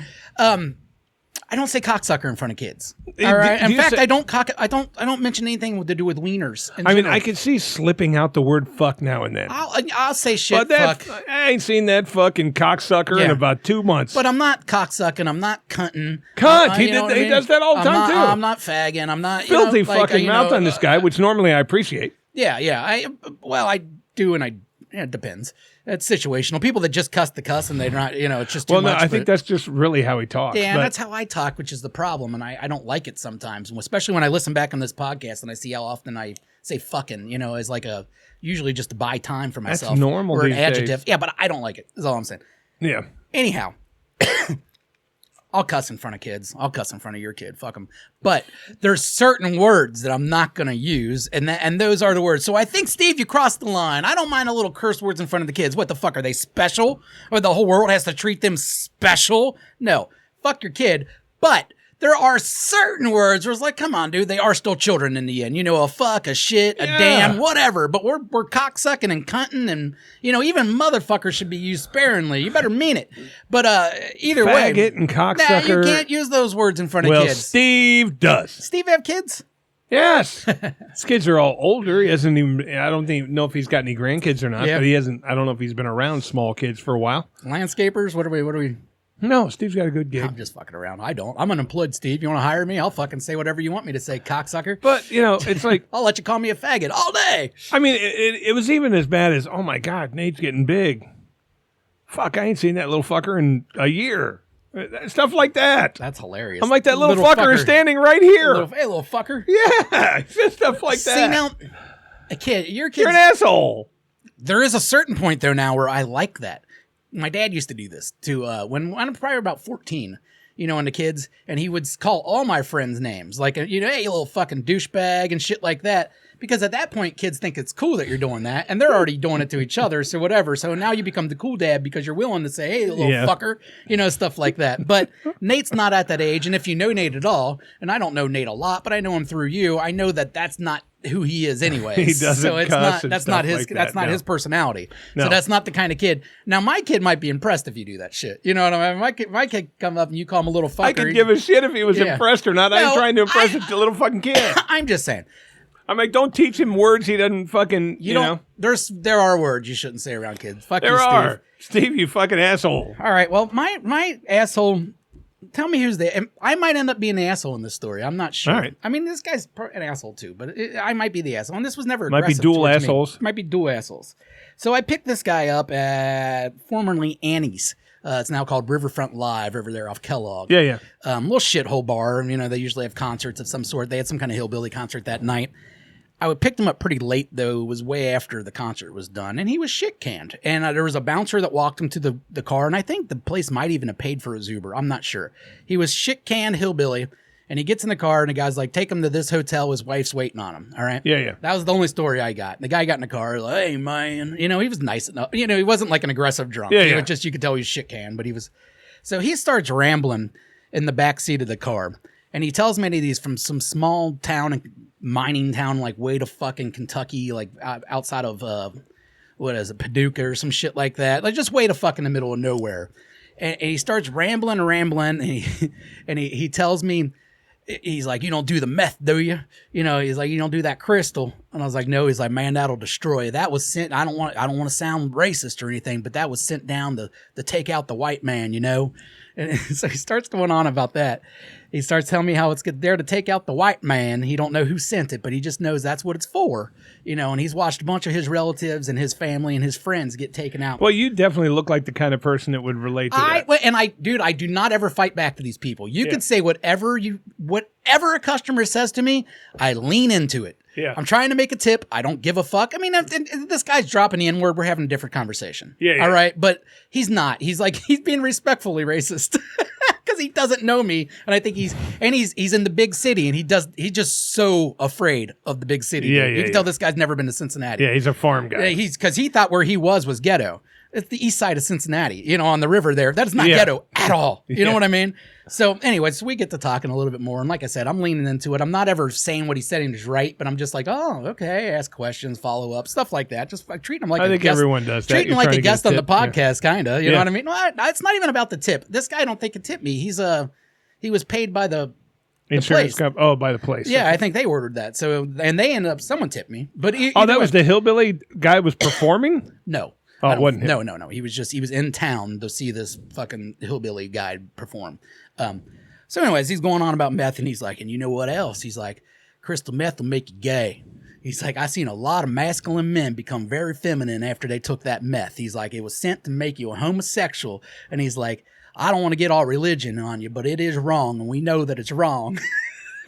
I don't say cocksucker in front of kids. All right. In fact, I don't mention anything to do with wieners. I mean, I can see slipping out the word fuck now and then. I'll say shit. But fuck. I ain't seen that fucking cocksucker in about 2 months. But I'm not cocksucking. I'm not cunting. Cunt. He does that all the time too. I'm not fagging. I'm not filthy fucking mouth on this guy, which normally I appreciate. Yeah. I do, and it depends. It's situational. People that just cuss the cuss and they're not, it's just too much. Well, no, I think that's just really how he talks. Yeah, and that's how I talk, which is the problem. And I don't like it sometimes, especially when I listen back on this podcast and I see how often I say fucking, as like usually just to buy time for myself. That's normal or an these adjective. days. Yeah, but I don't like it, is all I'm saying. Yeah. Anyhow. I'll cuss in front of kids. I'll cuss in front of your kid. Fuck them. But there's certain words that I'm not going to use, and those are the words. So I think, Steve, you crossed the line. I don't mind a little curse words in front of the kids. What the fuck? Are they special? Or the whole world has to treat them special? No. Fuck your kid. But there are certain words where it's like, come on, dude. They are still children in the end. A fuck, a shit, a damn, whatever. But we're cocksucking and cunting, and, even motherfucker should be used sparingly. You better mean it. But either way. Faggot and cocksucker. Nah, you can't use those words in front of kids. Well, Steve does. Steve have kids? Yes. His kids are all older. He hasn't even, I don't even know if he's got any grandkids or not, but he hasn't, I don't know if he's been around small kids for a while. Landscapers? What are we? No, Steve's got a good gig. I'm just fucking around. I don't. I'm unemployed, Steve. You want to hire me? I'll fucking say whatever you want me to say, cocksucker. But, it's like... I'll let you call me a faggot all day. I mean, it was even as bad as, oh my God, Nate's getting big. Fuck, I ain't seen that little fucker in a year. Stuff like that. That's hilarious. I'm like, that little fucker is standing right here. Hey, little fucker. Yeah, just stuff like that. See, now, you're an asshole. There is a certain point, though, now where I like that. My dad used to do this when I'm probably about 14, and the kids, and he would call all my friends names, like, hey, you little fucking douchebag and shit like that. Because at that point, kids think it's cool that you're doing that, and they're already doing it to each other, so whatever. So now you become the cool dad because you're willing to say, hey, little fucker, stuff like that. But Nate's not at that age, and if you know Nate at all, and I don't know Nate a lot, but I know him through you, I know that that's not who he is anyway. He doesn't so it's cuss not that's not his like that's not his personality. No. So that's not the kind of kid. Now my kid might be impressed if you do that shit. You know what I mean? My kid come up and you call him a little fucker. I could give a shit if he was impressed or not. I ain't trying to impress a little fucking kid. I'm just saying. I'm like, don't teach him words he doesn't fucking, you know. There are words you shouldn't say around kids. Fuck there you, Steve. are. Steve, you fucking asshole. All right, well, my asshole, tell me who's the, I might end up being the asshole in this story. I'm not sure. All right. I mean, this guy's an asshole too, but I might be the asshole. And this was never aggressive. Might be dual assholes. Might be dual assholes. So I picked this guy up at formerly Annie's. It's now called Riverfront Live over there off Kellogg. Yeah. Little shithole bar. They usually have concerts of some sort. They had some kind of hillbilly concert that night. I picked him up pretty late, though. It was way after the concert was done, and he was shit-canned. And there was a bouncer that walked him to the car, and I think the place might even have paid for his Uber. I'm not sure. He was shit-canned hillbilly, and he gets in the car, and the guy's like, take him to this hotel. His wife's waiting on him, all right? Yeah. That was the only story I got. The guy got in the car, like, hey, man. He was nice enough. He wasn't like an aggressive drunk. Yeah. Just you could tell he was shit-canned, but he was. So he starts rambling in the back seat of the car, and he tells many of these from some small town mining town, like way to fucking Kentucky, like outside of Paducah or some shit like that, like just way to fuck in the middle of nowhere. And he starts rambling, and he tells me, he's like, you don't do the meth, do you? He's like, you don't do that crystal. And I was like, no. He's like, man, that'll destroy you. That was sent. I don't want to sound racist or anything, but that was sent down to take out the white man, And so he starts going on about that. He starts telling me how it's there to take out the white man. He don't know who sent it, but he just knows that's what it's for. And he's watched a bunch of his relatives and his family and his friends get taken out. Well, you definitely look like the kind of person that would relate to that. And I do not ever fight back to these people. You can say whatever a customer says to me, I lean into it. Yeah. I'm trying to make a tip. I don't give a fuck. I mean, if this guy's dropping the N-word, we're having a different conversation. Yeah. All right. But he's not. He's being respectfully racist. because he doesn't know me, and I think he's in the big city, and he's just so afraid of the big city. Yeah, you can tell this guy's never been to Cincinnati. Yeah, he's a farm guy. Yeah, because he thought where he was ghetto. It's the east side of Cincinnati, on the river there. That is not ghetto at all. You know what I mean? So anyways, we get to talking a little bit more. And like I said, I'm leaning into it. I'm not ever saying what he's saying is right, but I'm just like, oh, okay. Ask questions, follow up, stuff like that. Just treating him like I think everyone does that. Treating him like a guest on the podcast, kind of. You know what I mean? Well, it's not even about the tip. This guy I don't think could tip me. He was paid by the insurance company. Oh, by the place. Yeah, okay. I think they ordered that. So, and they ended up, someone tipped me. But that was the hillbilly guy was performing? No. Oh, it wasn't him. No. He was in town to see this fucking hillbilly guy perform. So anyways, he's going on about meth, and he's like, and you know what else? He's like, crystal meth will make you gay. He's like, I seen a lot of masculine men become very feminine after they took that meth. He's like, it was sent to make you a homosexual. And he's like, I don't want to get all religion on you, but it is wrong, and we know that it's wrong.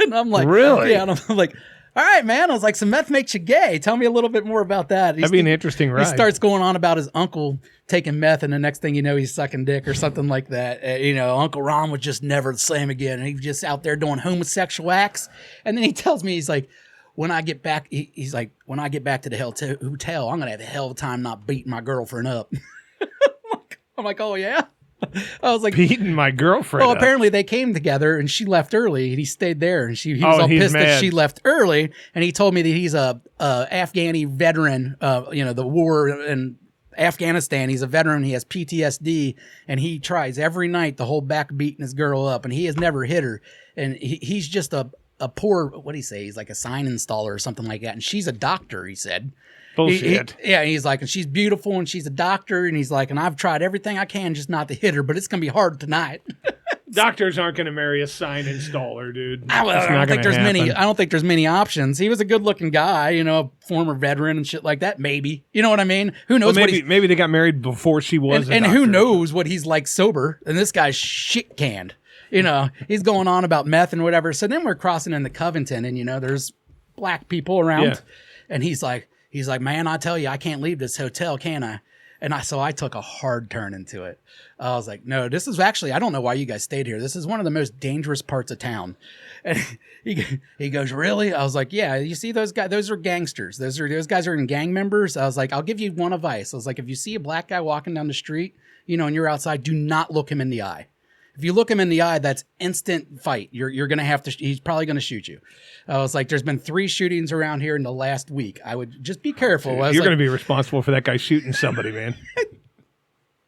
And I'm like, really? Yeah, and I'm like, all right, man. I was like, so meth makes you gay. Tell me a little bit more about that. That'd be an interesting ride. He starts going on about his uncle taking meth, and the next thing you know, he's sucking dick or something like that. Uncle Ron was just never the same again. And he was just out there doing homosexual acts. And then he tells me, he's like, when I get back, he's like, when I get back to the hotel, I'm going to have a hell of a time not beating my girlfriend up. I'm like, oh, yeah? I was like, beating my girlfriend. Well, apparently they came together, and she left early, and he stayed there, and he was all pissed that she left early. And he told me that he's a Afghani veteran, the war in Afghanistan. He's a veteran. He has PTSD, and he tries every night to hold back beating his girl up, and he has never hit her. And he's just a poor, what do you say? He's like a sign installer or something like that. And she's a doctor, he said. Bullshit. He's like, and she's beautiful, and she's a doctor, and he's like, and I've tried everything I can just not to hit her, but it's gonna be hard tonight. Doctors aren't gonna marry a sign installer, dude. I don't think there's many options. He was a good-looking guy, former veteran and shit like that. Maybe, you know what I mean? Who knows? Well, maybe they got married before she was. And who knows what he's like sober? And this guy's shit canned. He's going on about meth and whatever. So then we're crossing into Covington, and there's black people around, and he's like, man, I tell you, I can't leave this hotel, can I? And so I took a hard turn into it. I was like, no, this is actually, I don't know why you guys stayed here. This is one of the most dangerous parts of town. And he goes, really? I was like, yeah, you see those guys, those are gangsters. Those guys are in gang members. I was like, I'll give you one advice. I was like, if you see a black guy walking down the street, and you're outside, do not look him in the eye. If you look him in the eye, that's instant fight. You're going to have to, he's probably going to shoot you. I was like, there's been 3 shootings around here in the last week. I would just be careful. You're going to be responsible for that guy shooting somebody, man.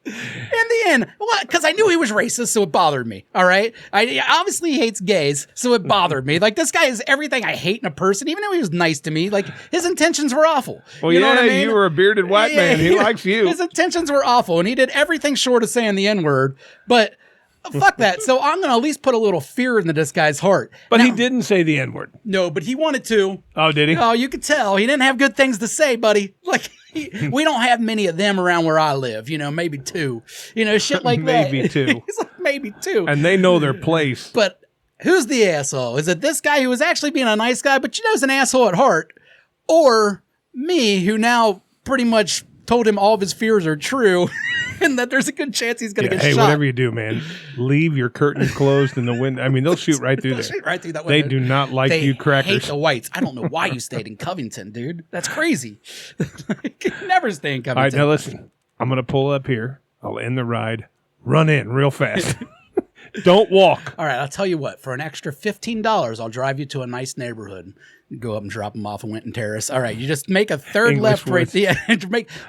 In the end, because I knew he was racist, so it bothered me. All right. Obviously he hates gays, so it bothered me. Like, this guy is everything I hate in a person, even though he was nice to me. Like, his intentions were awful. Well, you know what I mean? You were a bearded white man. He likes you. His intentions were awful, and he did everything short of saying the N-word, but fuck that. So I'm going to at least put a little fear into this guy's heart. But he didn't say the N-word. No, but he wanted to. Oh, did he? Oh, you could tell. He didn't have good things to say, buddy. Like, we don't have many of them around where I live. Maybe 2. Shit like that. Maybe 2. He's like, maybe 2. And they know their place. But who's the asshole? Is it this guy who was actually being a nice guy, but is an asshole at heart? Or me, who now pretty much told him all of his fears are true and that there's a good chance he's going to get shot. Hey, whatever you do, man, leave your curtains closed in the window. I mean, they'll shoot right through there. Shoot right through that window. They do not like you crackers. They hate the whites. I don't know why you stayed in Covington, dude. That's crazy. Never stay in Covington. All right, now listen. I'm going to pull up here. I'll end the ride. Run in real fast. Don't walk. All right, I'll tell you what. For an extra $15, I'll drive you to a nice neighborhood. Go up and drop them off on Winton Terrace. All right, you just make a third English left, right? Yeah,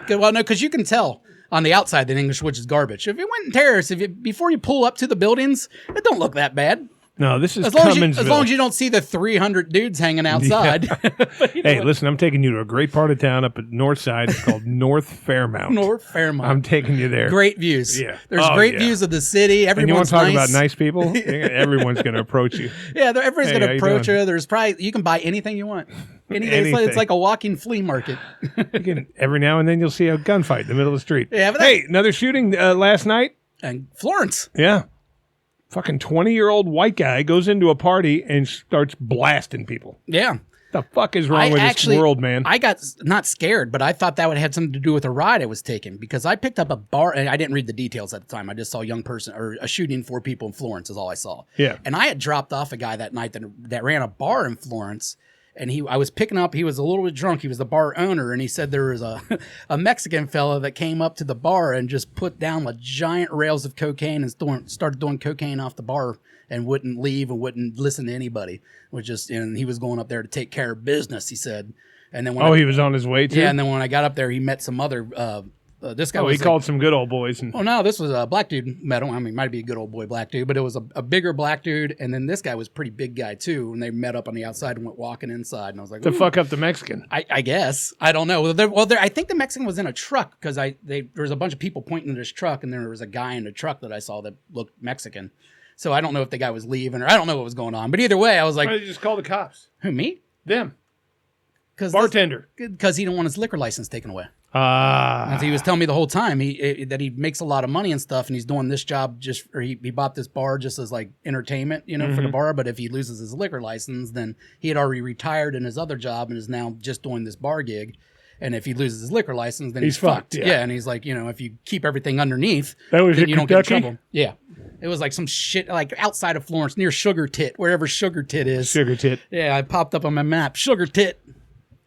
well, no, because you can tell on the outside that English Woods is garbage. If you Winton Terrace, before you pull up to the buildings, it don't look that bad. No, this is as long as you don't see the 300 dudes hanging outside. Yeah. Hey, listen, I'm taking you to a great part of town up at North Side. It's called North Fairmount. North Fairmount. I'm taking you there. Great views. Yeah. There's great views of the city. Everyone's and you want to talk nice. about nice people? Everyone's going to approach you. Yeah, everybody's going to approach you. There's probably, you can buy anything you want. Anything. It's like a walking flea market. Every now and then you'll see a gunfight in the middle of the street. Yeah, hey, another shooting last night. And Florence. Yeah. Fucking 20-year-old white guy goes into a party and starts blasting people. Yeah. The fuck is wrong with this world, man? I got not scared, but I thought that would have something to do with a ride I was taking because I picked up a bar, and I didn't read the details at the time. I just saw a young person or a shooting 4 people in Florence is all I saw. Yeah. And I had dropped off a guy that night that ran a bar in Florence, and I was picking up. He was a little bit drunk. He was the bar owner, and he said there was a Mexican fella that came up to the bar and just put down like giant rails of cocaine and started doing cocaine off the bar. And wouldn't leave and wouldn't listen to anybody. And he was going up there to take care of business, he said. And then he was on his way too? Yeah, and then when I got up there, he met some other, this guy he called some good old boys. No, this was a black dude met him. I mean, might be a good old boy black dude, but it was a bigger black dude. And then this guy was a pretty big guy too. And they met up on the outside and went walking inside. And I was like, to fuck up the Mexican. I guess. I don't know. I think the Mexican was in a truck because there was a bunch of people pointing at his truck, and there was a guy in the truck that I saw that looked Mexican. So I don't know if the guy was leaving or I don't know what was going on. But either way, I was like... Why did you just call the cops? Who, me? Them. Bartender. Because he didn't want his liquor license taken away. As he was telling me the whole time that he makes a lot of money and stuff, and he's doing this job he bought this bar just as like entertainment, for the bar. But if he loses his liquor license, then he had already retired in his other job and is now just doing this bar gig. And if he loses his liquor license, then he's fucked. Yeah, and he's like, if you keep everything underneath, then you don't get in trouble. Yeah. It was like some shit like outside of Florence, near Sugar Tit, wherever Sugar Tit is. Sugar Tit. Yeah, I popped up on my map. Sugar Tit.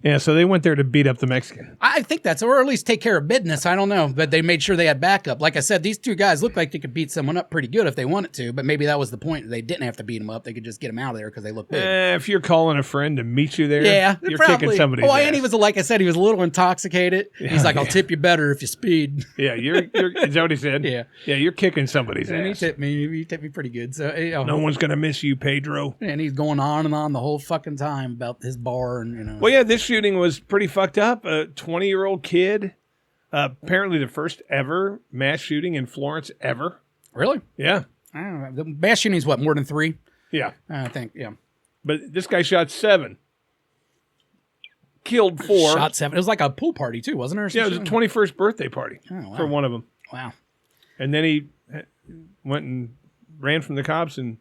Yeah, so they went there to beat up the Mexican. I think or at least take care of business. I don't know, but they made sure they had backup. Like I said, these 2 guys looked like they could beat someone up pretty good if they wanted to, but maybe that was the point. They didn't have to beat them up. They could just get them out of there because they look big. If you're calling a friend to meet you there, you're kicking somebody's ass. And he was, like I said, he was a little intoxicated. He's like, I'll tip you better if you speed. Yeah, is that what he said? Yeah. Yeah, you're kicking somebody's ass. And he tipped me pretty good. So no one's going to miss you, Pedro. And he's going on and on the whole fucking time about his bar and, Well, yeah, this shooting was pretty fucked up. A 20-year-old kid, apparently the first ever mass shooting in Florence ever. Really? Yeah. I don't know. The mass shooting is what, more than 3? Yeah. I think, yeah. But this guy shot 7. Killed 4. Shot 7. It was like a pool party too, wasn't there? Yeah, it was a 21st birthday party for one of them. Wow. And then he went and ran from the cops and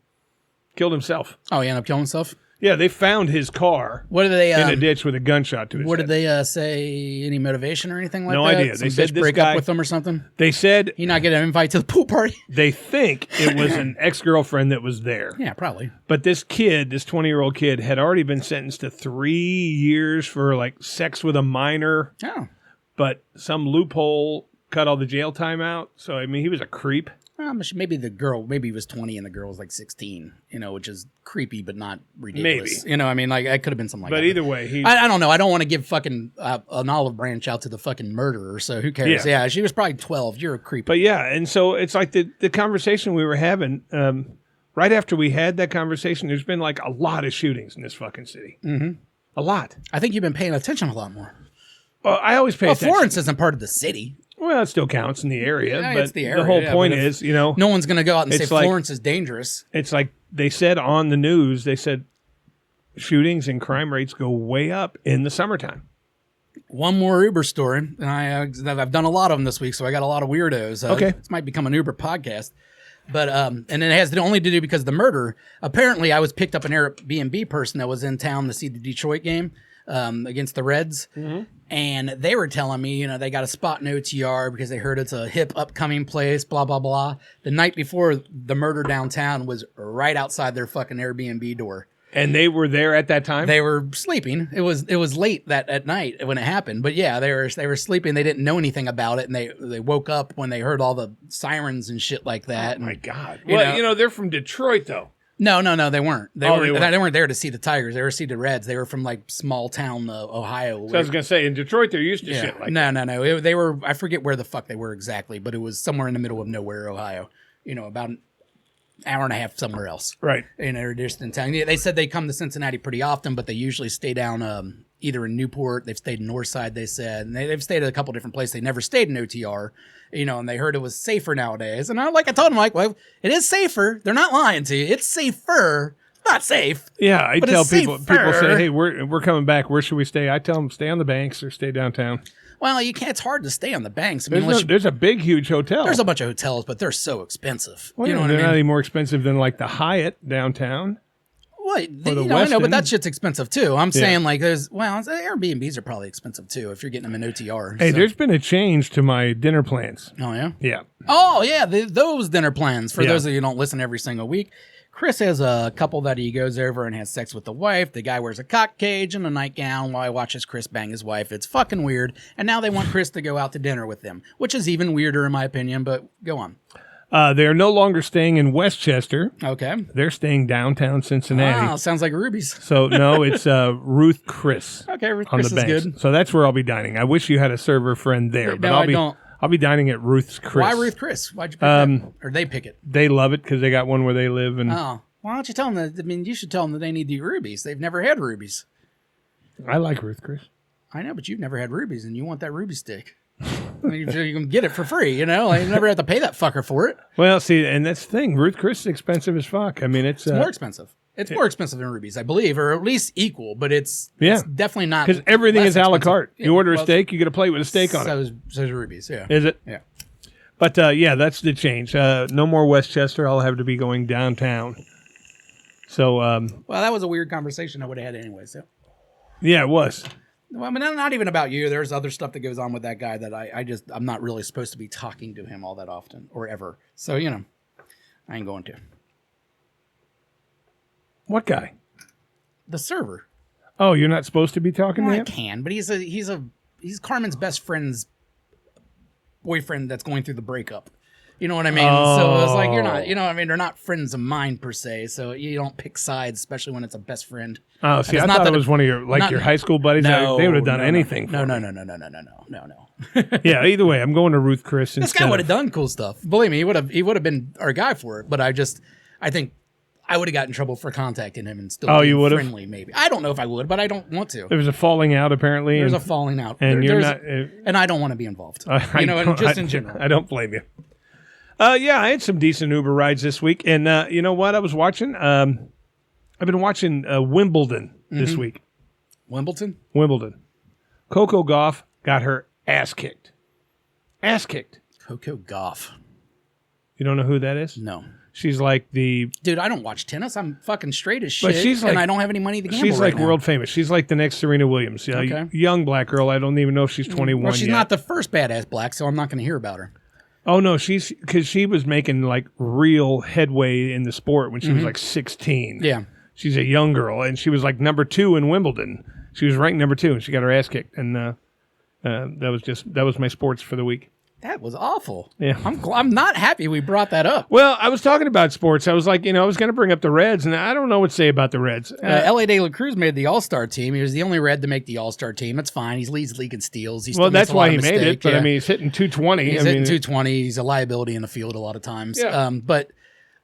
killed himself. Oh, he ended up killing himself? Yeah, they found his car in a ditch with a gunshot to his head. What did they say? Any motivation or anything like that? No idea. They said break up with him or something? They said... He not get an invite to the pool party? They think it was an ex-girlfriend that was there. Yeah, probably. But this 20-year-old kid, had already been sentenced to 3 years for like sex with a minor. Oh. But some loophole cut all the jail time out. So, I mean, he was a creep. Maybe he was 20 and the girl was like 16, which is creepy but not ridiculous. Maybe. I mean, like, it could have been something like that. But either way, I don't know. I don't want to give fucking an olive branch out to the fucking murderer, so who cares? Yeah, she was probably 12. You're a creep. But yeah, and so it's like the conversation we were having, right after we had that conversation, there's been like a lot of shootings in this fucking city. Mm-hmm. A lot. I think you've been paying attention a lot more. Well, I always pay attention. Florence isn't part of the city. Well, it still counts in the area, yeah, but it's the area, whole point is, no one's going to go out and say Florence is dangerous. It's like they said on the news, they said shootings and crime rates go way up in the summertime. One more Uber story, and I've done a lot of them this week, so I got a lot of weirdos. Okay. This might become an Uber podcast. But and it has only to do because of the murder. Apparently, I was picked up an Airbnb person that was in town to see the Detroit game against the Reds. Mm-hmm. And they were telling me, they got a spot in OTR because they heard it's a hip upcoming place, blah, blah, blah. The night before the murder downtown was right outside their fucking Airbnb door. And they were there at that time? They were sleeping. It was late at night when it happened. But yeah, they were sleeping. They didn't know anything about it. And they woke up when they heard all the sirens and shit like that. Oh, my God. Well, they're from Detroit, though. No, they weren't. They weren't there to see the Tigers. They were to see the Reds. They were from like small town Ohio. So I was gonna say in Detroit they're used to shit like that. No. They were. I forget where the fuck they were exactly, but it was somewhere in the middle of nowhere, Ohio. About an hour and a half somewhere else. Right. In a distant town. They said they come to Cincinnati pretty often, but they usually stay down either in Newport. They've stayed in Northside. They said, and they've stayed at a couple different places. They never stayed in OTR. And they heard it was safer nowadays. And I told them, well, it is safer. They're not lying to you. It's safer. Not safe. Yeah, I tell people say, hey, we're coming back. Where should we stay? I tell them stay on the banks or stay downtown. Well, you can't. It's hard to stay on the banks. There's a big, huge hotel. There's a bunch of hotels, but they're so expensive. Well, they're not any more expensive than like the Hyatt downtown. Well, I know, but that shit's expensive too. I'm saying like Airbnbs are probably expensive too if you're getting them in OTR. Hey, there's been a change to my dinner plans. Oh, yeah? Yeah. Oh, yeah, those dinner plans. For those of you who don't listen every single week, Chris has a couple that he goes over and has sex with the wife. The guy wears a cock cage and a nightgown while he watches Chris bang his wife. It's fucking weird. And now they want Chris to go out to dinner with them, which is even weirder in my opinion, but go on. They're no longer staying in Westchester. Okay. They're staying downtown Cincinnati. Oh, sounds like Ruby's. So, no, it's Ruth Chris. Okay, Ruth Chris is good. So that's where I'll be dining. I wish you had a server friend there. But I don't. I'll be dining at Ruth's Chris. Why Ruth Chris? Why'd you pick that? Or they pick it? They love it because they got one where they live. And why don't you tell them that? I mean, you should tell them that they need to eat Ruby's. They've never had Ruby's. I like Ruth Chris. I know, but you've never had Ruby's, and you want that Ruby steak. You can get it for free, you know? Like, you never have to pay that fucker for it. Well, see, and that's the thing. Ruth Chris is expensive as fuck. I mean, it's more expensive. It's more expensive than Ruby's, I believe, or at least equal, but it's definitely not. Because everything is a la carte. Yeah, you order a steak, you get a plate with a steak on it. So is Ruby's, yeah. Is it? Yeah. But, that's the change. No more Westchester. I'll have to be going downtown. So, well, that was a weird conversation I would have had anyway, so. Yeah, it was. Well, I mean, not even about you. There's other stuff that goes on with that guy that I'm not really supposed to be talking to him all that often or ever. So, I ain't going to. What guy? The server. Oh, you're not supposed to be talking to him? I can, but he's Carmen's best friend's boyfriend that's going through the breakup. You know what I mean? Oh. So it's like, you're not, they're not friends of mine per se. So you don't pick sides, especially when it's a best friend. Oh, see, I thought it was one of your high school buddies. No, they would have done anything. No. Yeah, either way, I'm going to Ruth Chris. This guy would have done cool stuff. Believe me, he would have been our guy for it. But I think I would have gotten in trouble for contacting him and still being friendly, maybe. I don't know if I would, but I don't want to. There was a falling out, apparently. There's a falling out. And and I don't want to be involved. In general. I don't blame you. I had some decent Uber rides this week. And you know what I was watching? I've been watching Wimbledon this week. Wimbledon. Coco Gauff got her ass kicked. Coco Gauff. You don't know who that is? No. She's like the... Dude, I don't watch tennis. I'm fucking straight as shit, but she's like, and I don't have any money to gamble She's like now. world famous. She's like the next Serena Williams. Okay. Young black girl. I don't even know if she's 21 Well, she's yet. not the first badass black, so I'm not going to hear about her. Oh, no, because she was making like real headway in the sport when she was like 16. Yeah. She's a young girl, and she was like number 2 in Wimbledon. She was ranked number 2, and she got her ass kicked. And that was my sports for the week. That was awful. Yeah. I'm not happy we brought that up. Well, I was talking about sports. I was like, I was going to bring up the Reds, and I don't know what to say about the Reds. L.A. De La Cruz made the All-Star team. He was the only Red to make the All-Star team. It's fine. He leads the league in steals. That's why he made it. But, he's hitting 220. He's hitting 220. He's a liability in the field a lot of times. Yeah. But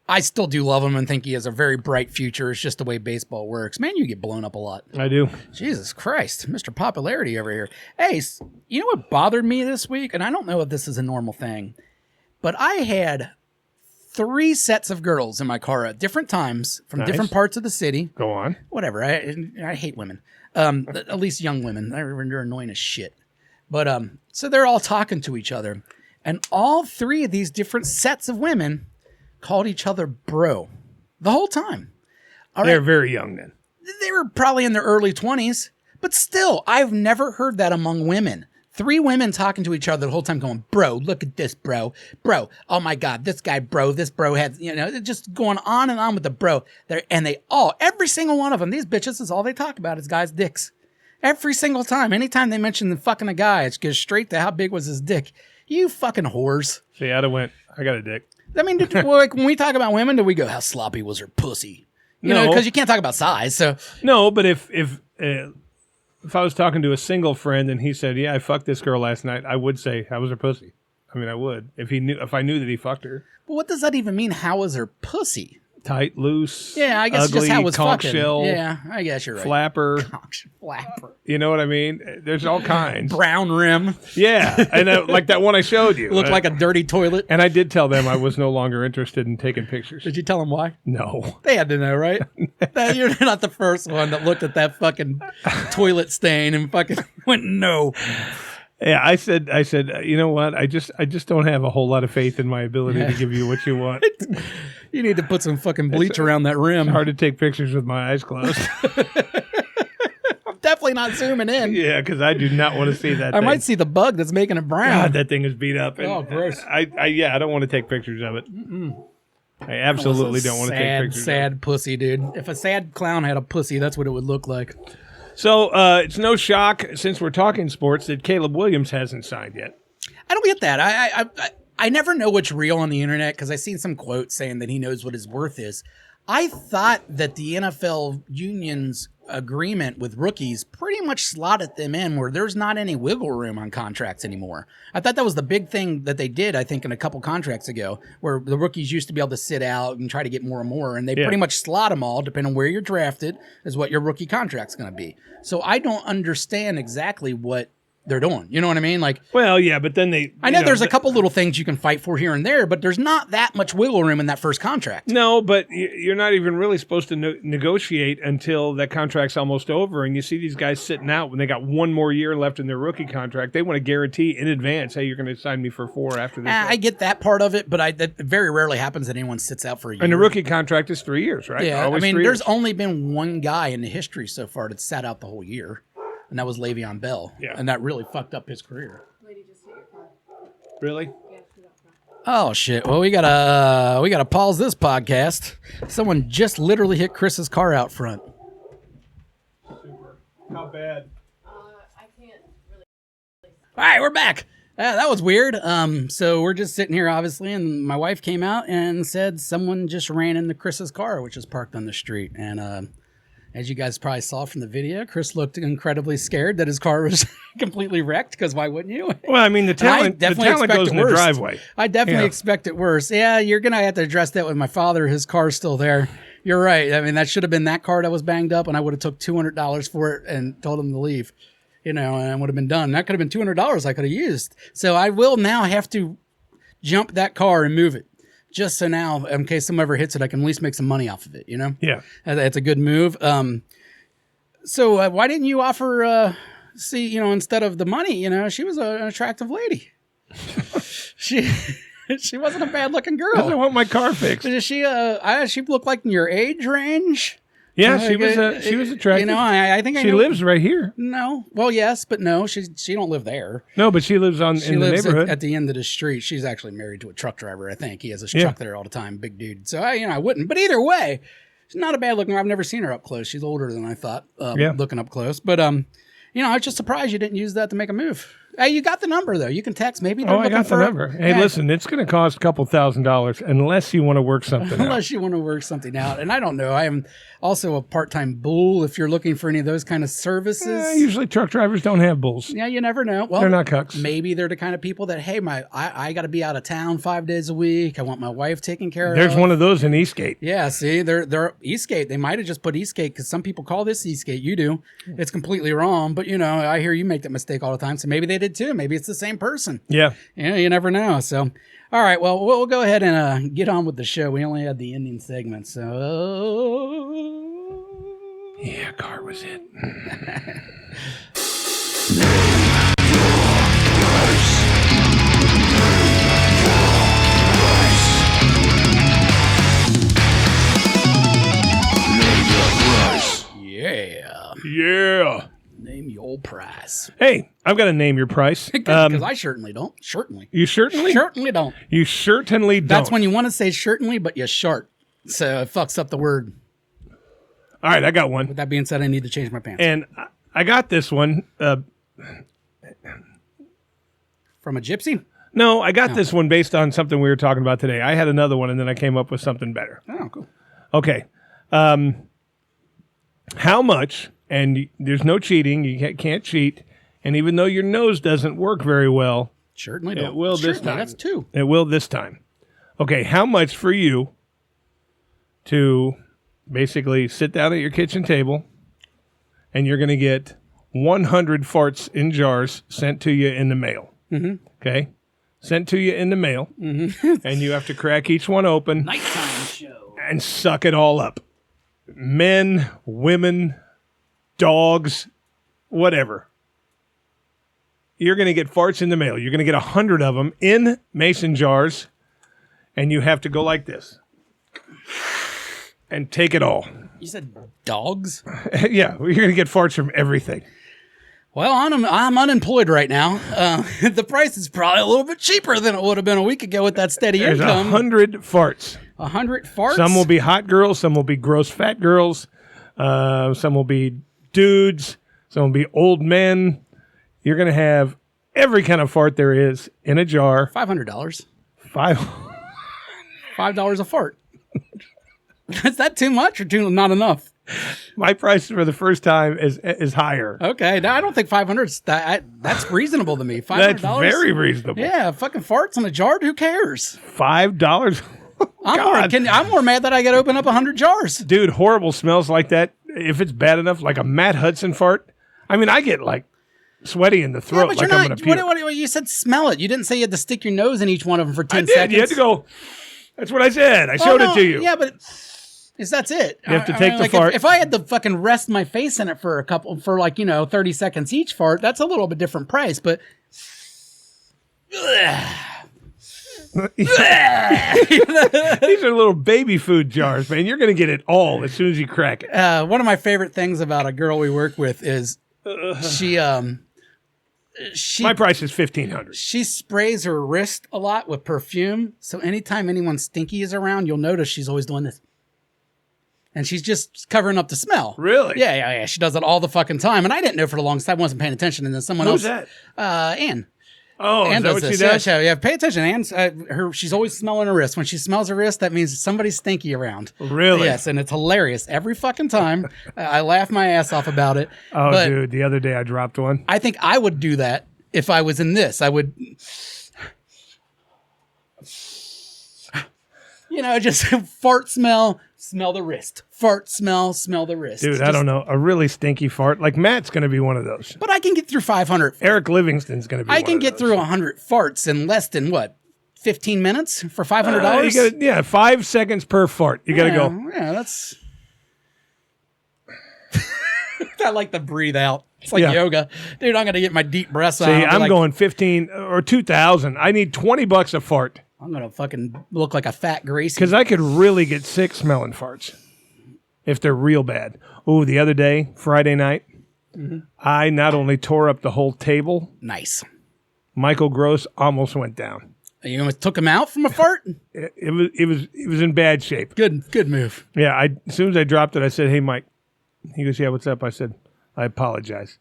I still do love him and think he has a very bright future. It's just the way baseball works. Man, you get blown up a lot. I do. Jesus Christ. Mr. Popularity over here. Hey, you know what bothered me this week? And I don't know if this is a normal thing, but I had 3 sets of girls in my car at different times from different parts of the city. Go on. Whatever. I hate women. At least young women. They're annoying as shit. But so they're all talking to each other. And all 3 of these different sets of women called each other bro the whole time. They're very young then. They were probably in their early 20s, but still, I've never heard that among women. 3 women talking to each other the whole time going, bro, look at this, bro. Bro, oh my God, this guy, bro, this bro had, just going on and on with the bro. Every single one of them, these bitches is all they talk about is guys' dicks. Every single time. Anytime they mention the fucking a guy, it goes straight to how big was his dick. You fucking whores. See, I'd have went, I got a dick. I mean, like when we talk about women, do we go, how sloppy was her pussy? Because you can't talk about size. So no, but if I was talking to a single friend and he said, yeah, I fucked this girl last night, I would say, how was her pussy? I mean, I would. If I knew that he fucked her. But what does that even mean, how was her pussy? Tight, loose, yeah, I guess ugly, just how it was conch fucking. shell, yeah, I guess you're right. Flapper. Flapper. You know what I mean? There's all kinds. Brown rim. Yeah, and like that one I showed you. Looked like a dirty toilet. And I did tell them I was no longer interested in taking pictures. Did you tell them why? No. They had to know, right? You're not the first one that looked at that fucking toilet stain and fucking went, no. Yeah, I said, you know what? I just don't have a whole lot of faith in my ability to give you what you want. You need to put some fucking bleach around that rim. It's hard to take pictures with my eyes closed. I'm definitely not zooming in. Yeah, because I do not want to see that I might see the bug that's making it brown. God, that thing is beat up. Oh, gross. I don't want to take pictures of it. I absolutely don't want to take pictures of it. Sad pussy, dude. If a sad clown had a pussy, that's what it would look like. So it's no shock, since we're talking sports, that Caleb Williams hasn't signed yet. I don't get that. I never know what's real on the internet because I've seen some quotes saying that he knows what his worth is. I thought that the NFL union's agreement with rookies pretty much slotted them in where there's not any wiggle room on contracts anymore. I thought that was the big thing that they did, I think, in a couple contracts ago, where the rookies used to be able to sit out and try to get more and more, and they pretty much slot them all, depending on where you're drafted, is what your rookie contract's going to be. So I don't understand exactly what they're doing. You know what I mean? Like, well, yeah, but then I know there's a couple little things you can fight for here and there, but there's not that much wiggle room in that first contract. No, but you're not even really supposed to negotiate until that contract's almost over. And you see these guys sitting out when they got one more year left in their rookie contract. They want to guarantee in advance, hey, you're going to sign me for 4 after this. I get that part of it, but that very rarely happens that anyone sits out for a year. And the rookie contract is 3 years, right? Yeah, Always I mean, 3 there's years. only been one guy in the history so far that sat out the whole year. And that was Le'Veon Bell. Yeah. And that really fucked up his career. Lady just hit your car. Really? Yeah, she's up front. Oh shit. Well, we gotta pause this podcast. Someone just literally hit Chris's car out front. Super. How bad? I can't really. All right, we're back. That was weird. So we're just sitting here, obviously, and my wife came out and said someone just ran into Chris's car, which is parked on the street. And as you guys probably saw from the video, Chris looked incredibly scared that his car was completely wrecked, because why wouldn't you? Well, I mean, the talent goes in the driveway. I definitely expect it worse. Yeah, you're going to have to address that with my father. His car's still there. You're right. I mean, that should have been that car that was banged up, and I would have took $200 for it and told him to leave, and it would have been done. That could have been $200 I could have used. So I will now have to jump that car and move it. Just so now, in case someone ever hits it, I can at least make some money off of it, Yeah. That's a good move. So why didn't you offer, instead of the money, she was an attractive lady. She wasn't a bad looking girl. I want my car fixed. She looked like in your age range. Yeah, she was attractive. I think she lives right here. No, well, yes, but no, she don't live there. No, but she lives in the neighborhood at the end of the street. She's actually married to a truck driver. I think he has a truck there all the time. Big dude. So I wouldn't. But either way, she's not a bad looking. I've never seen her up close. She's older than I thought. Looking up close, but I was just surprised you didn't use that to make a move. Hey, you got the number, though. You can text. Maybe they're I got the number. Hey, listen, it's going to cost a couple $1,000s unless you want to work something out. Unless you want to work something out. And I don't know. I am also a part-time bull if you're looking for any of those kind of services. Usually truck drivers don't have bulls. Yeah, you never know. Well, they're not cucks. Maybe they're the kind of people that, hey, I got to be out of town 5 days a week. I want my wife taken care of. There's one of those in Eastgate. Yeah, see, they're Eastgate. They might have just put Eastgate because some people call this Eastgate. You do. It's completely wrong. But, I hear you make that mistake all the time. So maybe they did too. Maybe it's the same person. Yeah. Yeah, you never know. So, all right. Well, we'll go ahead and get on with the show. We only had the ending segment. So. Yeah, car was it. Yeah. Yeah. Name your price. Hey, I've got to name your price. Because I certainly don't. Certainly. You certainly? Certainly don't. You certainly don't. That's when you want to say certainly, but you short. So it fucks up the word. All right, I got one. With that being said, I need to change my pants. And I got this one. From a gypsy? No, I got this one based on something we were talking about today. I had another one, and then I came up with something better. Oh, cool. Okay. How much, and there's no cheating, you can't cheat, and even though your nose doesn't work very well, certainly don't. It will this time. That's 2. It will this time. Okay, how much for you to basically sit down at your kitchen table, and you're going to get 100 farts in jars sent to you in the mail. Mm-hmm. Okay? Sent to you in the mail, and you have to crack each one open. Nighttime show. And suck it all up. Men, women, dogs, whatever. You're going to get farts in the mail. You're going to get 100 of them in mason jars, and you have to go like this. and take it all. You said dogs? Yeah, you're going to get farts from everything. Well, I'm unemployed right now. The price is probably a little bit cheaper than it would have been a week ago with that steady There's income. 100 farts. 100 farts? Some will be hot girls. Some will be gross fat girls. Some will be dudes. Some will be old men. You're going to have every kind of fart there is in a jar. $500. $5 a fart. Is that too much or not enough? My price for the first time is higher. Okay, no, I don't think 500. That's reasonable to me. $500. That's very reasonable. Yeah, fucking farts in a jar. Who cares? $5. I'm more mad that I got to open up 100 jars. Dude, horrible smells like that. If it's bad enough, like a Matt Hudson fart. I mean, I get like sweaty in the throat. Yeah, but like you're I'm not. gonna puke. What you said? Smell it. You didn't say you had to stick your nose in each one of them for 10 I did. seconds. You had to go. That's what I said. I showed it to you. Yeah, but that's it. You have to take the fart. If I had to fucking rest my face in it for 30 seconds each fart, that's a little bit different price. But These are little baby food jars, man. You're going to get it all as soon as you crack it. One of my favorite things about a girl we work with is she my price is $1,500. She sprays her wrist a lot with perfume. So anytime anyone stinky is around, you'll notice she's always doing this. And she's just covering up the smell. Really? Yeah. She does it all the fucking time. And I didn't know for the longest time. I wasn't paying attention. And then someone Who's else. that? Ann. Oh, Ann is that what this. she does? Yeah, pay attention. Ann, she's always smelling her wrist. When she smells her wrist, that means somebody's stinky around. Really? Yes, and it's hilarious. Every fucking time. I laugh my ass off about it. Oh, but dude, the other day I dropped one. I think I would do that if I was in this. I would... just fart smell the wrist. Fart smell the wrist. Dude, I don't know. A really stinky fart. Like Matt's going to be one of those. But I can get through 500. Eric Livingston's going to be one I can of get those. through 100 farts in less than, 15 minutes for $500? Yeah, 5 seconds per fart. You got to go. Yeah, that's... I like to breathe out. It's like yoga. Dude, I'm going to get my deep breaths See, out. I'm going 15 or 2,000. I need $20 a fart. I'm going to fucking look like a fat Gracie. Because I could really get sick smelling farts if they're real bad. Oh, the other day, Friday night, I not only tore up the whole table. Nice. Michael Gross almost went down. You almost took him out from a fart? It was in bad shape. Good move. Yeah, as soon as I dropped it, I said, "Hey, Mike." He goes, "Yeah, what's up?" I said, "I apologize."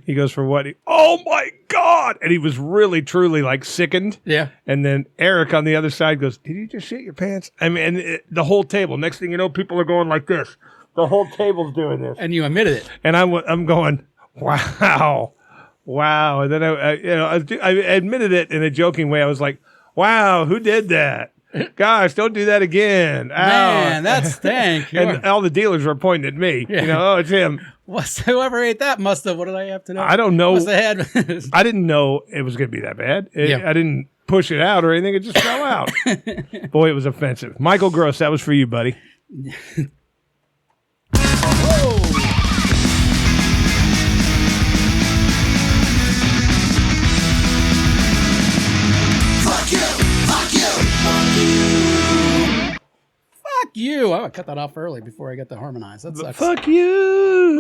He goes, "For what?" Oh my God! And he was really, truly like sickened. Yeah. And then Eric on the other side goes, "Did you just shit your pants?" I mean, and the whole table. Next thing you know, people are going like this. The whole table's doing this. And you admitted it. And I'm going, wow. And then I admitted it in a joking way. I was like, "Wow, who did that? Gosh, don't do that again." Man, that stank. And all the dealers were pointing at me. Yeah. Oh, it's him. Whoever ate that must have. What did I have to know? I don't know. Must have had. I didn't know it was going to be that bad. I didn't push it out or anything. It just fell out. Boy, it was offensive. Michael Gross, that was for you, buddy. Fuck you. I'm going to cut that off early before I get to harmonize. That sucks. Fuck you.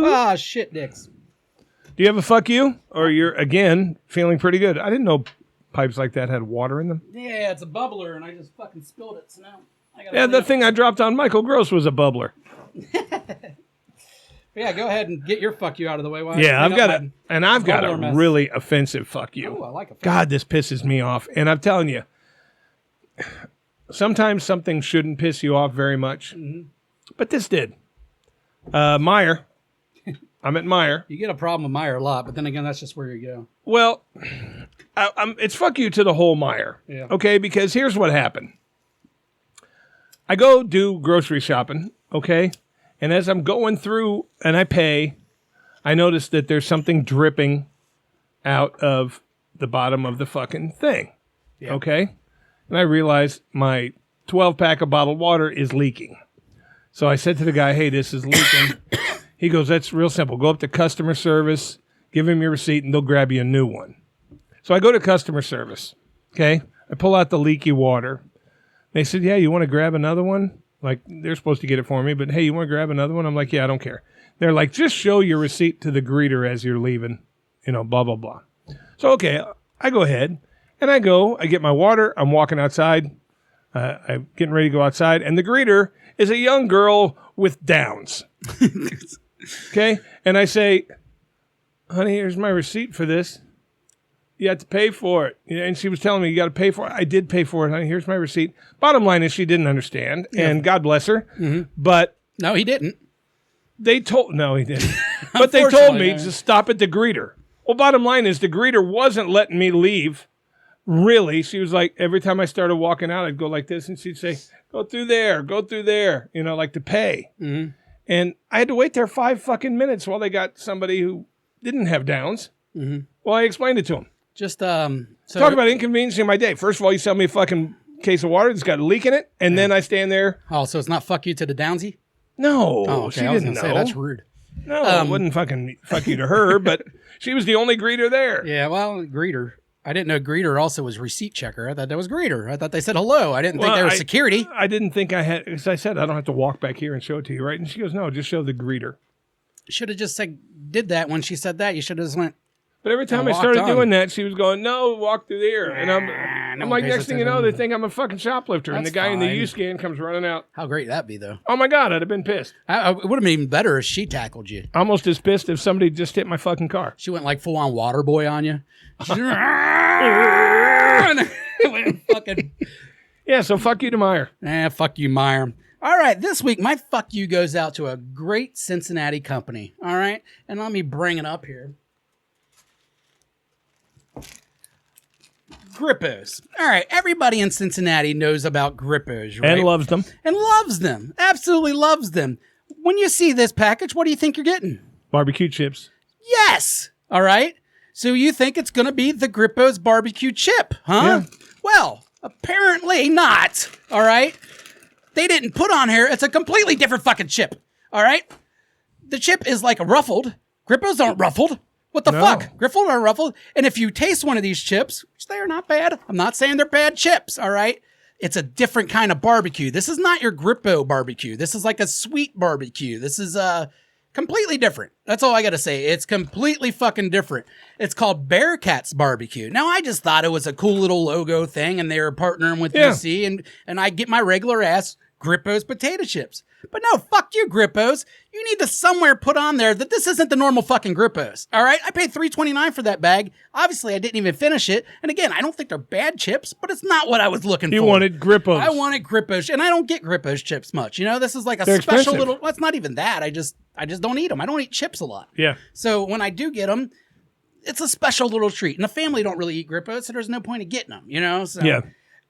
Ah, shit, dicks. Do you have a fuck you? Or you're, again, feeling pretty good? I didn't know pipes like that had water in them. Yeah, it's a bubbler, and I just fucking spilled it, so now I gotta... Yeah, the thing I dropped on Michael Gross was a bubbler. Yeah, go ahead and get your fuck you out of the way. Yeah, I've got a bubbler mess. really offensive fuck you. Oh, I like a fuck. God, this pisses me off. And I'm telling you, sometimes something shouldn't piss you off very much, but this did. Meyer. I'm at Meyer. You get a problem with Meyer a lot, but then again, that's just where you go. Well, it's fuck you to the whole Meyer. Yeah. Okay, because here's what happened. I go do grocery shopping, okay? And as I'm going through and I pay, I notice that there's something dripping out of the bottom of the fucking thing. Yeah. Okay? And I realize my 12-pack of bottled water is leaking. So I said to the guy, "Hey, this is leaking." He goes, "That's real simple. Go up to customer service, give him your receipt, and they'll grab you a new one." So I go to customer service. Okay? I pull out the leaky water. They said, yeah, you want to grab another one? Like, they're supposed to get it for me, but hey, you want to grab another one? I'm like, yeah, I don't care. They're like, just show your receipt to the greeter as you're leaving, blah, blah, blah. So, okay, I go ahead, and I get my water. I'm walking outside. I'm getting ready to go outside, and the greeter is a young girl with Downs. Okay? And I say, honey, here's my receipt for this. You have to pay for it. And she was telling me, you got to pay for it. I did pay for it, honey. Here's my receipt. Bottom line is she didn't understand, and God bless her. Mm-hmm. But no, he didn't. No, he didn't. But they told me to stop at the greeter. Well, bottom line is the greeter wasn't letting me leave. Really, she was like, every time I started walking out, I'd go like this, and she'd say, go through there, like to pay. Mm-hmm. And I had to wait there 5 fucking minutes while they got somebody who didn't have Downs. Mm-hmm. Well, I explained it to him. Just talk about inconveniencing my day. First of all, you sell me a fucking case of water that's got a leak in it, and then I stand there. Oh, so it's not fuck you to the Downsy? No. Oh, okay. She didn't know. Say, that's rude. No, it wasn't fucking fuck you to her, but she was the only greeter there. Yeah, well, greeter. I didn't know greeter also was receipt checker. I thought that was greeter. I thought they said hello. I didn't think they were security. I didn't think I had, as I said, I don't have to walk back here and show it to you, right? And she goes, no, just show the greeter. Should have just did that when she said that. You should have just went. But every time I started doing that, she was going, no, walk through there. And I'm like, next thing you know, they think I'm a fucking shoplifter. And the guy in the U-scan comes running out. How great that'd be, though. Oh, my God, I'd have been pissed. It would have been even better if she tackled you. Almost as pissed if somebody just hit my fucking car. She went like full-on water boy on you. Fucking. Yeah, so fuck you to Meyer. Fuck you, Meyer. All right, this week, my fuck you goes out to a great Cincinnati company. All right? And let me bring it up here. Grippos. All right, everybody in Cincinnati knows about Grippos, right? And loves them. And loves them. Absolutely loves them. When you see this package, what do you think you're getting? Barbecue chips. Yes. All right. So you think it's going to be the Grippos barbecue chip, huh? Yeah. Well, apparently not. All right. They didn't put on here. It's a completely different fucking chip. All right. The chip is like a ruffled. Grippos aren't ruffled. What the fuck? Griffled or ruffled? And if you taste one of these chips, which they are not bad. I'm not saying they're bad chips, all right? It's a different kind of barbecue. This is not your Grippo barbecue. This is like a sweet barbecue. This is completely different. That's all I got to say. It's completely fucking different. It's called Bearcats Barbecue. Now, I just thought it was a cool little logo thing, and they were partnering with UC, and I get my regular ass Grippos potato chips. But no, fuck you, Grippos. You need to somewhere put on there that this isn't the normal fucking Grippos. All right? I paid $3.29 for that bag. Obviously, I didn't even finish it. And again, I don't think they're bad chips, but it's not what I was looking for. You wanted Grippos. I wanted Grippos, and I don't get Grippos chips much. This is like a They're special expensive. little. Well, it's not even that. I just don't eat them. I don't eat chips a lot. Yeah. So when I do get them, it's a special little treat. And the family don't really eat Grippos, so there's no point in getting them. So yeah.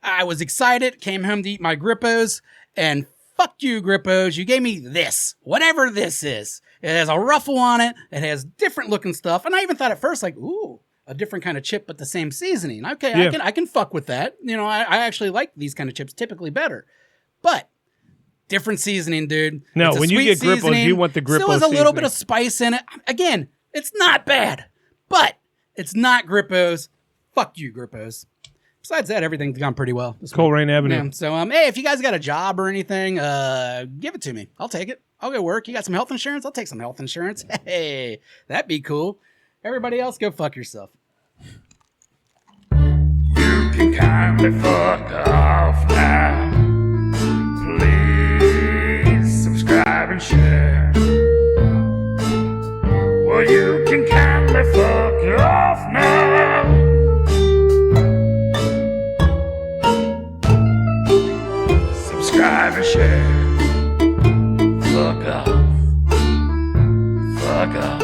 I was excited, came home to eat my Grippos, and fuck you, Grippos. You gave me this, whatever this is. It has a ruffle on it. It has different looking stuff. And I even thought at first, like, ooh, a different kind of chip, but the same seasoning. Okay, yeah. I can fuck with that. I actually like these kind of chips typically better. But different seasoning, dude. No, when you get Grippos, you want the Grippos still has a little bit of spice in it. Again, it's not bad, but it's not Grippos. Fuck you, Grippos. Besides that, everything's gone pretty well. Coleraine Avenue. Yeah, so, hey, if you guys got a job or anything, give it to me. I'll take it. I'll go work. You got some health insurance? I'll take some health insurance. Hey, that'd be cool. Everybody else, go fuck yourself. You can kindly fuck off now. Please subscribe and share. Well, you can kindly fuck off now. Subscribe and share. Fuck off. Fuck off.